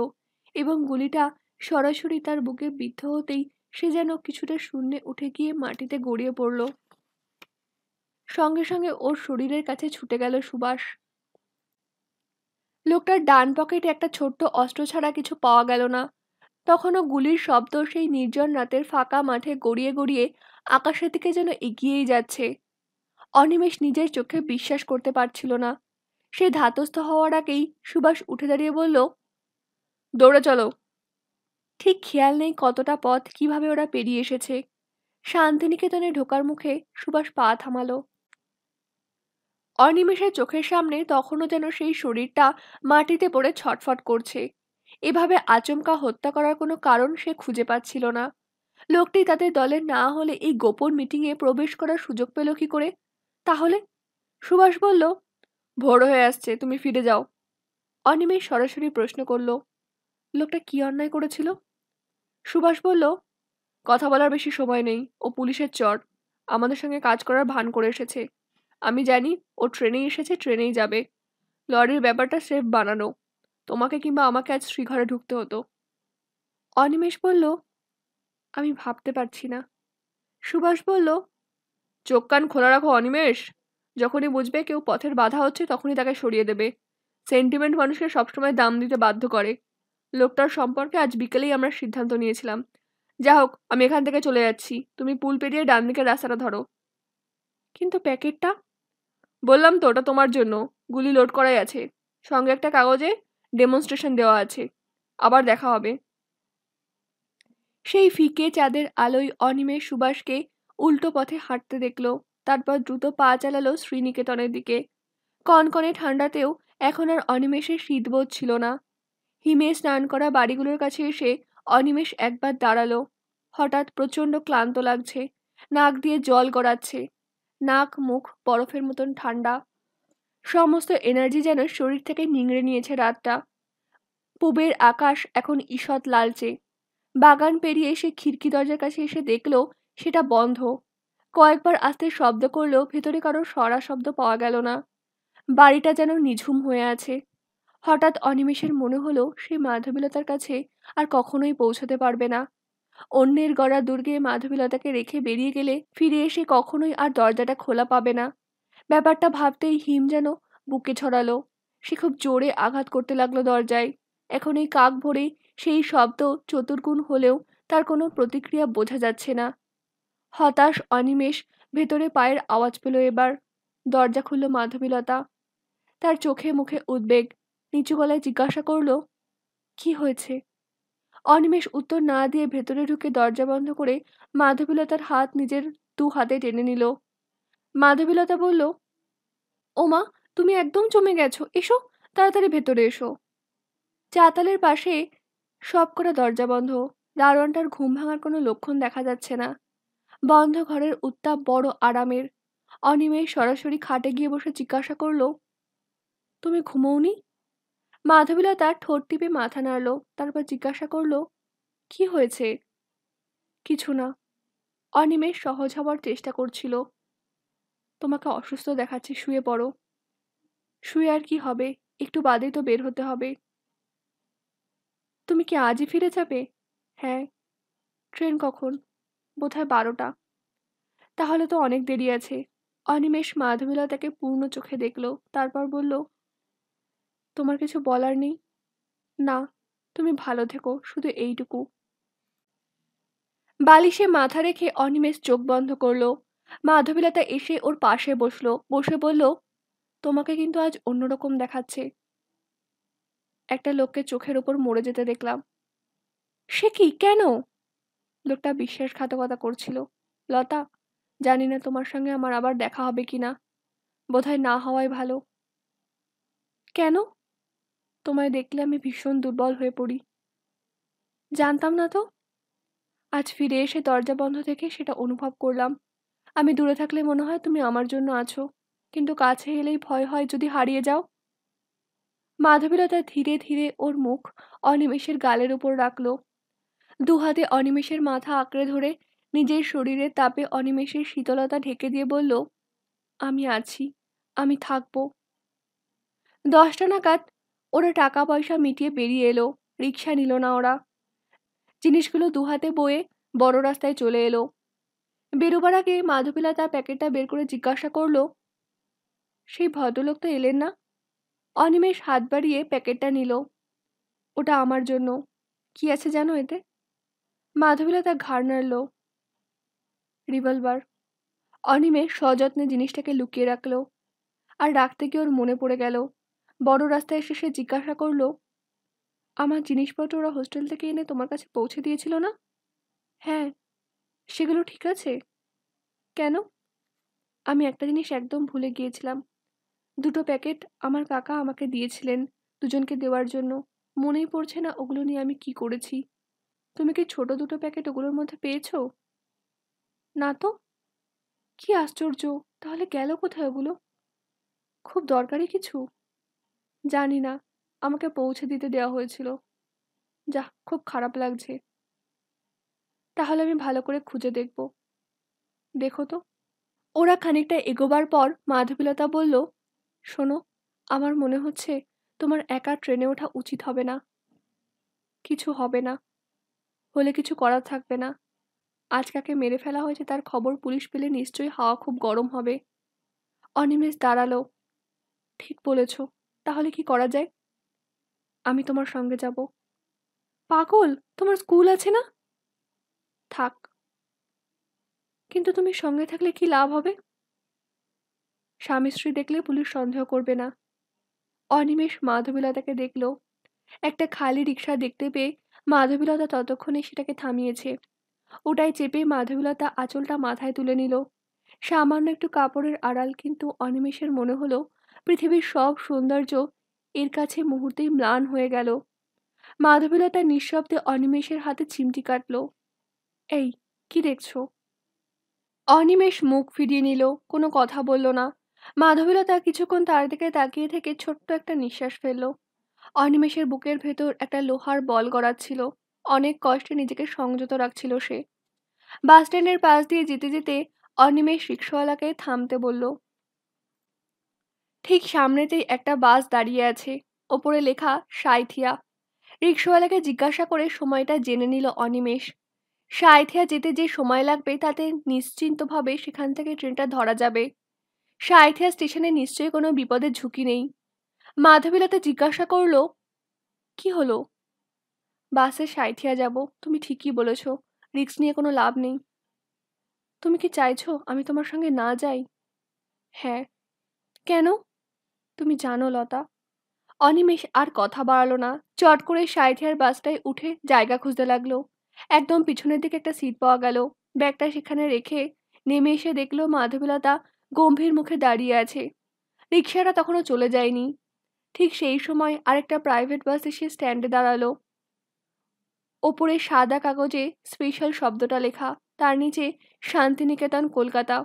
এবং গুলিটা সরাসরি তার বুকে বিদ্ধ হতেই সে যেন কিছুটা শূন্যে উঠে গিয়ে মাটিতে গড়িয়ে পড়ল। সঙ্গে সঙ্গে ওর শরীরের কাছে ছুটে গেল সুভাষ। লোকটার ডান পকেটে একটা ছোট্ট অস্ত্র ছাড়া কিছু পাওয়া গেল না। তখনও গুলির শব্দ সেই নির্জন রাতের ফাঁকা মাঠে গড়িয়ে গড়িয়ে আকাশের দিকে যেন এগিয়েই যাচ্ছে। অনিমেষ নিজের চোখে বিশ্বাস করতে পারছিল না। সে ধাতস্থ হওয়ার আগেই সুভাষ উঠে দাঁড়িয়ে বলল, দৌড়ে চলো। ঠিক খেয়াল নেই কতটা পথ কিভাবে ওরা পেরিয়ে এসেছে। শান্তিনিকেতনে ঢোকার মুখে সুভাষ পা থামালো। অনিমেষের চোখের সামনে তখনও যেন সেই শরীরটা মাটিতে পড়ে ছটফট করছে এভাবে আচমকা হত্যা করার কোনো কারণ সে খুঁজে পাচ্ছিল না। লোকটি তাদের দলের না হলে এই গোপন মিটিংয়ে প্রবেশ করার সুযোগ পেল কি করে? তাহলে? সুভাষ বলল, ভোর হয়ে আসছে, তুমি ফিরে যাও। অনিমেষ সরাসরি প্রশ্ন করল, লোকটা কি অন্যায় করেছিল? সুভাষ বলল, কথা বলার বেশি সময় নেই, ও পুলিশের চর, আমাদের সঙ্গে কাজ করার ভান করে এসেছে। আমি জানি ও ট্রেনেই এসেছে, ট্রেনেই যাবে। লরির ব্যাপারটা স্রেফ বানানো, তোমাকে কিংবা আমাকে আজ শ্রীঘরে ঢুকতে হতো। অনিমেষ বলল, আমি ভাবতে পারছি না। সুভাষ বলল, চোখ কান খোলা রাখো অনিমেষ, যখনই বুঝবে কেউ পথের বাধা হচ্ছে তখনই তাকে সরিয়ে দেবে। সেন্টিমেন্ট মানুষকে সবসময় দাম দিতে বাধ্য করে। লোকটার সম্পর্কে আজ বিকেলেই আমরা সিদ্ধান্ত নিয়েছিলাম। যা হোক, আমি এখান থেকে চলে যাচ্ছি, তুমি পুল পেরিয়ে ডান দিকের রাস্তাটা ধরো। কিন্তু প্যাকেটটা? বললাম তো, ওটা তোমার জন্য, গুলি লোড করাই আছে, সঙ্গে একটা কাগজে ডেমনস্ট্রেশন দেওয়া আছে। আবার দেখা হবে। সেই ফিকে চাঁদের আলোয় অনিমেষ সুভাষকে উল্টো পথে হাঁটতে দেখল। তারপর দ্রুত পা চালালো শ্রীনিকেতনের দিকে। কনকনে ঠান্ডাতেও এখন আর অনিমেষের শীতবোধ ছিল না। হিমে স্নান করা বাড়িগুলোর কাছে এসে অনিমেষ একবার দাঁড়ালো। হঠাৎ প্রচণ্ড ক্লান্ত লাগছে, নাক দিয়ে জল গড়াচ্ছে, নাক মুখ বরফের মতন ঠান্ডা। সমস্ত এনার্জি যেন শরীর থেকে নিংড়ে নিয়েছে রাতটা। পূবের আকাশ এখন ঈষৎ লালচে। বাগান পেরিয়ে সে খিড়কি দরজার কাছে এসে দেখল সেটা বন্ধ। কয়েকবার আস্তে শব্দ করলেও ভেতরে কারো সরা শব্দ পাওয়া গেল না। বাড়িটা যেন নিঝুম হয়ে আছে। হঠাৎ অনিমেষের মনে হলো সে মাধবীলতার কাছে আর কখনোই পৌঁছতে পারবে না। অন্যের গড়া দুর্গে মাধবীলতাকে রেখে বেরিয়ে গেলে ফিরে এসে কখনোই আর দরজাটা খোলা পাবে না। ব্যাপারটা ভাবতেই হিম যেন বুকে ছড়ালো। সে খুব জোরে আঘাত করতে লাগলো দরজায়। এখন এই কাক ভরে সেই শব্দ চতুর্গুণ হলেও তার কোনো প্রতিক্রিয়া বোঝা যাচ্ছে না। হতাশ অনিমেষ ভেতরে পায়ের আওয়াজ পেল এবার। দরজা খুলল মাধবীলতা। তার চোখে মুখে উদ্বেগ। নিচু গলায় জিজ্ঞাসা করল, কি হয়েছে? অনিমেষ উত্তর না দিয়ে ভেতরে ঢুকে দরজা বন্ধ করে মাধবীলতার হাত নিজের দু হাতে টেনে নিল। মাধবীলতা বলল, ওমা, তুমি একদম জমে গেছো, এসো, তাড়াতাড়ি ভেতরে এসো। চাতালের পাশে সব করা দরজা বন্ধ। দারোয়ানটার ঘুম ভাঙার কোনো লক্ষণ দেখা যাচ্ছে না। বন্ধ ঘরের উত্তাপ বড় আরামের। অনিমেষ সরাসরি খাটে গিয়ে বসে জিজ্ঞাসা করল, তুমি ঘুমোওনি? মাধবীলতা ঠোঁট টিপে মাথা নাড়ল। তারপর জিজ্ঞাসা করল, কি হয়েছে? কিছু না। অনিমেষ সহজ হবার চেষ্টা করছিল। তোমাকে অসুস্থ দেখাচ্ছে, শুয়ে পড়ো। শুয়ে আর কি হবে, একটু বাদেই তো বের হতে হবে। তুমি কি আজই ফিরে যাবে? হ্যাঁ। ট্রেন কখন? বোধহয় 12টা। তাহলে তো অনেক দেরি আছে। অনিমেষ মাধবীলতাকে পূর্ণ চোখে দেখল। তারপর বলল, তোমার কিছু বলার নেই? না, তুমি ভালো থেকো, শুধু এইটুকু। বালিশে মাথা রেখে অনিমেষ চোখ বন্ধ করল। মাধবীলতা এসে ওর পাশে বসলো, বসে বলল, তোমাকে কিন্তু আজ অন্যরকম দেখাচ্ছে। একটা লোককে চোখের ওপর মরে যেতে দেখলাম। সে কি, কেন? লোকটা বিশ্বাসঘাতকতা করছিল। লতা, জানি না তোমার সঙ্গে আমার আবার দেখা হবে কিনা। বোধহয় না হওয়াই ভালো। কেন? তোমায় দেখলে আমি ভীষণ দুর্বল হয়ে পড়ি। জানতাম না তো। আজ ফিরে এসে দরজা বন্ধ থেকে সেটা অনুভব করলাম। আমি দূরে থাকলে মনে হয় তুমি আমার জন্য আছো, কিন্তু কাছে এলেই ভয় হয় যদি হারিয়ে যাও। মাধবীলতা ধীরে ধীরে ওর মুখ অনিমেষের গালের উপর রাখল। দুহাতে অনিমেষের মাথা আঁকড়ে ধরে নিজের শরীরের তাপে অনিমেষের শীতলতা ঢেকে দিয়ে বলল, আমি আছি, আমি থাকবো। 10টা নাগাদ ওরা টাকা পয়সা মিটিয়ে বেরিয়ে এলো। রিক্সা নিল না ওরা। জিনিসগুলো দুহাতে বয়ে বড় রাস্তায় চলে এলো। বেরোবার আগে মাধবীলতা প্যাকেটটা বের করে জিজ্ঞাসা করলো, সেই ভদ্রলোক তো এলেন না? অনিমেষ হাত বাড়িয়ে প্যাকেটটা নিল। ওটা আমার জন্য। কি আছে জানো এতে? মাধবীলতা ঘাড় নাড়ল। রিভলভার। অনিমেষ সযত্নে জিনিসটাকে লুকিয়ে রাখল। আর রাখতে গিয়ে ওর মনে পড়ে গেল। বড় রাস্তায় এসে সে জিজ্ঞাসা করল, আমার জিনিসপত্র ওরা হোস্টেল থেকে এনে তোমার কাছে পৌঁছে দিয়েছিল না? হ্যাঁ। সেগুলো ঠিক আছে? কেন? আমি একটা জিনিস একদম ভুলে গিয়েছিলাম। 2টো প্যাকেট আমার কাকা আমাকে দিয়েছিলেন দুজনকে দেওয়ার জন্য। মনেই পড়ছে না ওগুলো নিয়ে আমি কি করেছি। তুমি কি ছোট দুটো প্যাকেট ওগুলোর মধ্যে পেয়েছো? না তো। কি আশ্চর্য! তাহলে গেল কোথায় ওগুলো? খুব দরকারি কিছু? জানি না। আমাকে পৌঁছে দিতে দেওয়া হয়েছিল। যাহ, খুব খারাপ লাগছে। তাহলে আমি ভালো করে খুঁজে দেখব। দেখো তো। ওরা খানিকটা এগোবার পর মাধবীলতা বলল, শোনো, আমার মনে হচ্ছে তোমার একা ট্রেনে ওঠা উচিত হবে না। কিছু হবে না। হলে কিছু করার থাকবে না। আজ কাকে মেরে ফেলা হয়েছে তার খবর পুলিশ পেলে নিশ্চয়ই হাওয়া খুব গরম হবে। অনিমেষ দাঁড়ালো। ঠিক বলেছ। তাহলে কি করা যায়? আমি তোমার সঙ্গে যাব। পাগল, তোমার স্কুল আছে না? থাক। কিন্তু তুমি সঙ্গে থাকলে কি লাভ হবে? স্বামী স্ত্রী দেখলে পুলিশ সন্দেহ করবে না। অনিমেষ মাধবীলতাকে দেখল। একটা খালি রিকশা দেখতে পেয়ে মাধবীলতা ততক্ষণে সেটাকে থামিয়েছে। ওটায় চেপে মাধবীলতা আঁচলটা মাথায় তুলে নিল। সামান্য একটু কাপড়ের আড়াল, কিন্তু অনিমেষের মনে হলো পৃথিবীর সব সৌন্দর্য এর কাছে মুহূর্তেই ম্লান হয়ে গেল। মাধবীলতা নিঃশব্দে অনিমেষের হাতে চিমটি কাটল। এই, কি দেখছো? অনিমেষ মুখ ফিরিয়ে নিল, কোনো কথা বলল না। মাধবীলতা কিছুক্ষণ তার দিকে তাকিয়ে থেকে ছোট্ট একটা নিঃশ্বাস ফেলল। অনিমেষের বুকের ভেতর একটা লোহার বল গড়াচ্ছিল। অনেক কষ্টে নিজেকে সংযত রাখছিল সে। বাস স্ট্যান্ডের পাশ দিয়ে যেতে যেতে অনিমেষ রিক্সাওয়ালাকে থামতে বলল। ঠিক সামনেতেই একটা বাস দাঁড়িয়ে আছে, ওপরে লেখা সাঁইথিয়া। রিক্সাওয়ালাকে জিজ্ঞাসা করে সময়টা জেনে নিল অনিমেষ। সাঁইথিয়া যেতে যে সময় লাগবে তাতে নিশ্চিন্তভাবে সেখান থেকে ট্রেনটা ধরা যাবে। সাঁইথিয়া স্টেশনে নিশ্চয়ই কোনো বিপদের ঝুঁকি নেই। মাধবীলতা জিজ্ঞাসা করল, কি হলো? বাসে সাঁইথিয়া যাব। তুমি ঠিকই বলেছ, রিস্ক নিয়ে কোনো লাভ নেই। তুমি কি চাইছো আমি তোমার সঙ্গে না যাই? হ্যাঁ। কেন? তুমি জানো লতা। অনিমেষ আর কথা বাড়ালো না। চট করে সাঁইথিয়ার বাসটায় উঠে জায়গা খুঁজতে লাগলো। একদম পিছনের দিকে একটা সিট পাওয়া গেল। ব্যাগটা সেখানে রেখে নেমে এসে দেখলো মাধবীলতা গম্ভীর মুখে দাঁড়িয়ে আছে। রিক্সাটা তখনও চলে যায়নি। ঠিক সেই সময় আরেকটা প্রাইভেট বাস এসে স্ট্যান্ডে দাঁড়ালো। ওপরে সাদা কাগজে স্পেশাল শব্দটা লেখা, তার নিচে শান্তিনিকেতন, কলকাতা।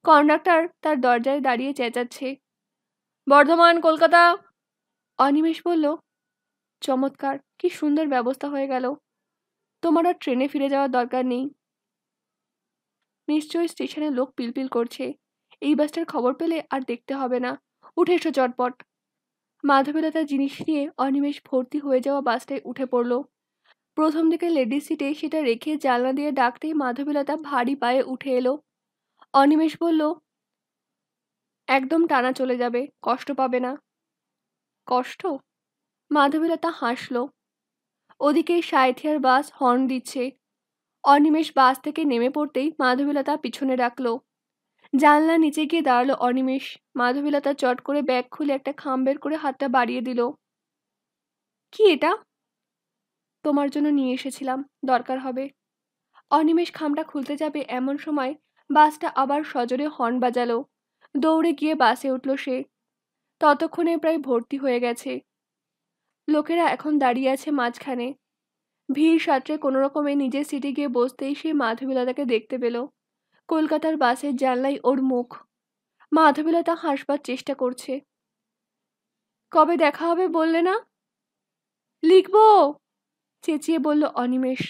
কন্ডাক্টর তার দরজায় দাঁড়িয়ে চেঁচাচ্ছে, বর্ধমান, কলকাতা। অনিমেষ বলল, চমৎকার, কি সুন্দর ব্যবস্থা হয়ে গেল। তোমার আর ট্রেনে ফিরে যাওয়ার দরকার নেই। নিশ্চয়ই স্টেশনে লোক পিলপিল করছে। এই বাসটার খবর পেলে আর দেখতে হবে না। উঠে এসো চটপট। মাধবীলতার জিনিস নিয়ে অনিমেষ ভর্তি হয়ে যাওয়া বাসটায় উঠে পড়ল। প্রথম দিকে লেডিস সিটে সেটা রেখে জানলা দিয়ে ডাকতেই মাধবীলতা ভারী পায়ে উঠে এলো। অনিমেষ বলল, একদম টানা চলে যাবে, কষ্ট পাবে না। কষ্ট? মাধবীলতা হাসল। ওদিকে সাঁইথিয়ার বাস হর্ন দিচ্ছে। অনিমেষ বাস থেকে নেমে পড়তেই মাধবীলতা পিছনে ডাকলো। জানলা নিচে গিয়ে দাঁড়ালো অনিমেষ। মাধবীলতা চট করে ব্যাগ খুলে একটা খাম বের করে হাতটা বাড়িয়ে দিল। কি এটা? তোমার জন্য নিয়ে এসেছিলাম, দরকার হবে। অনিমেষ খামটা খুলতে যাবে এমন সময় বাসটা আবার সজোরে হর্ন বাজালো। দৌড়ে গিয়ে বাসে উঠল সে। ততক্ষণে প্রায় ভর্তি হয়ে গেছে। লোকেরা এখন দাঁড়িয়ে আছে মাঝখানে। ভিড় সাঁতরে কোনো রকমে নিজের সিটে গিয়ে বসতেই সে মাধবীলতাকে দেখতে পেল। কলকাতার বাসের জানলায় ওর মুখ। মাধবীলতা হাসবার চেষ্টা করছে। কবে দেখা হবে বললে না? লিখবো, চেঁচিয়ে বলল অনিমেষ।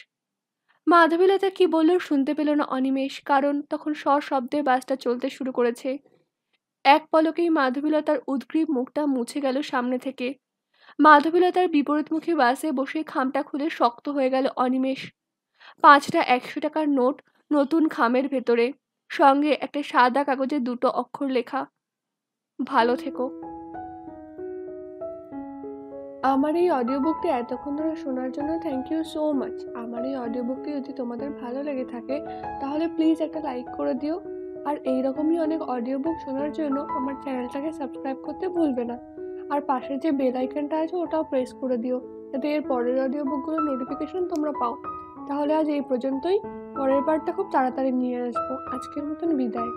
মাধবীলতা কি বলল শুনতে পেল না অনিমেষ, কারণ তখন সশব্দে বাসটা চলতে শুরু করেছে। এক পলকেই মাধবীলতার উদ্গ্রীব মুখটা মুছে গেল সামনে থেকে। মাধবীলতার বিপরীতমুখী বাসে বসে খামটা খুলে শক্ত হয়ে গেল অনিমেষ। 5টা 100 টাকার নোট নতুন খামের ভেতরে, সঙ্গে একটা সাদা কাগজে 2টো অক্ষর লেখা, ভালো থেকো। আমার এই অডিও বুকটি এতক্ষণ ধরে শোনার জন্য থ্যাংক ইউ সো মাচ। আমার এই অডিও বুকটি যদি তোমাদের ভালো লেগে থাকে তাহলে প্লিজ একটা লাইক করে দিও। আর এইরকমই অনেক অডিও বুক শোনার জন্য আমার চ্যানেলটাকে সাবস্ক্রাইব করতে ভুলবে না। আর পাশে যে বেল আইকনটা আছে ওটাও প্রেস করে দিও, যাতে এর পরের অডিও বুকগুলোর নোটিফিকেশন তোমরা পাও। তাহলে আজ এই পর্যন্তই। পরের পার্টটা খুব তাড়াতাড়ি নিয়ে আসবো। আজকের মতন বিদায়।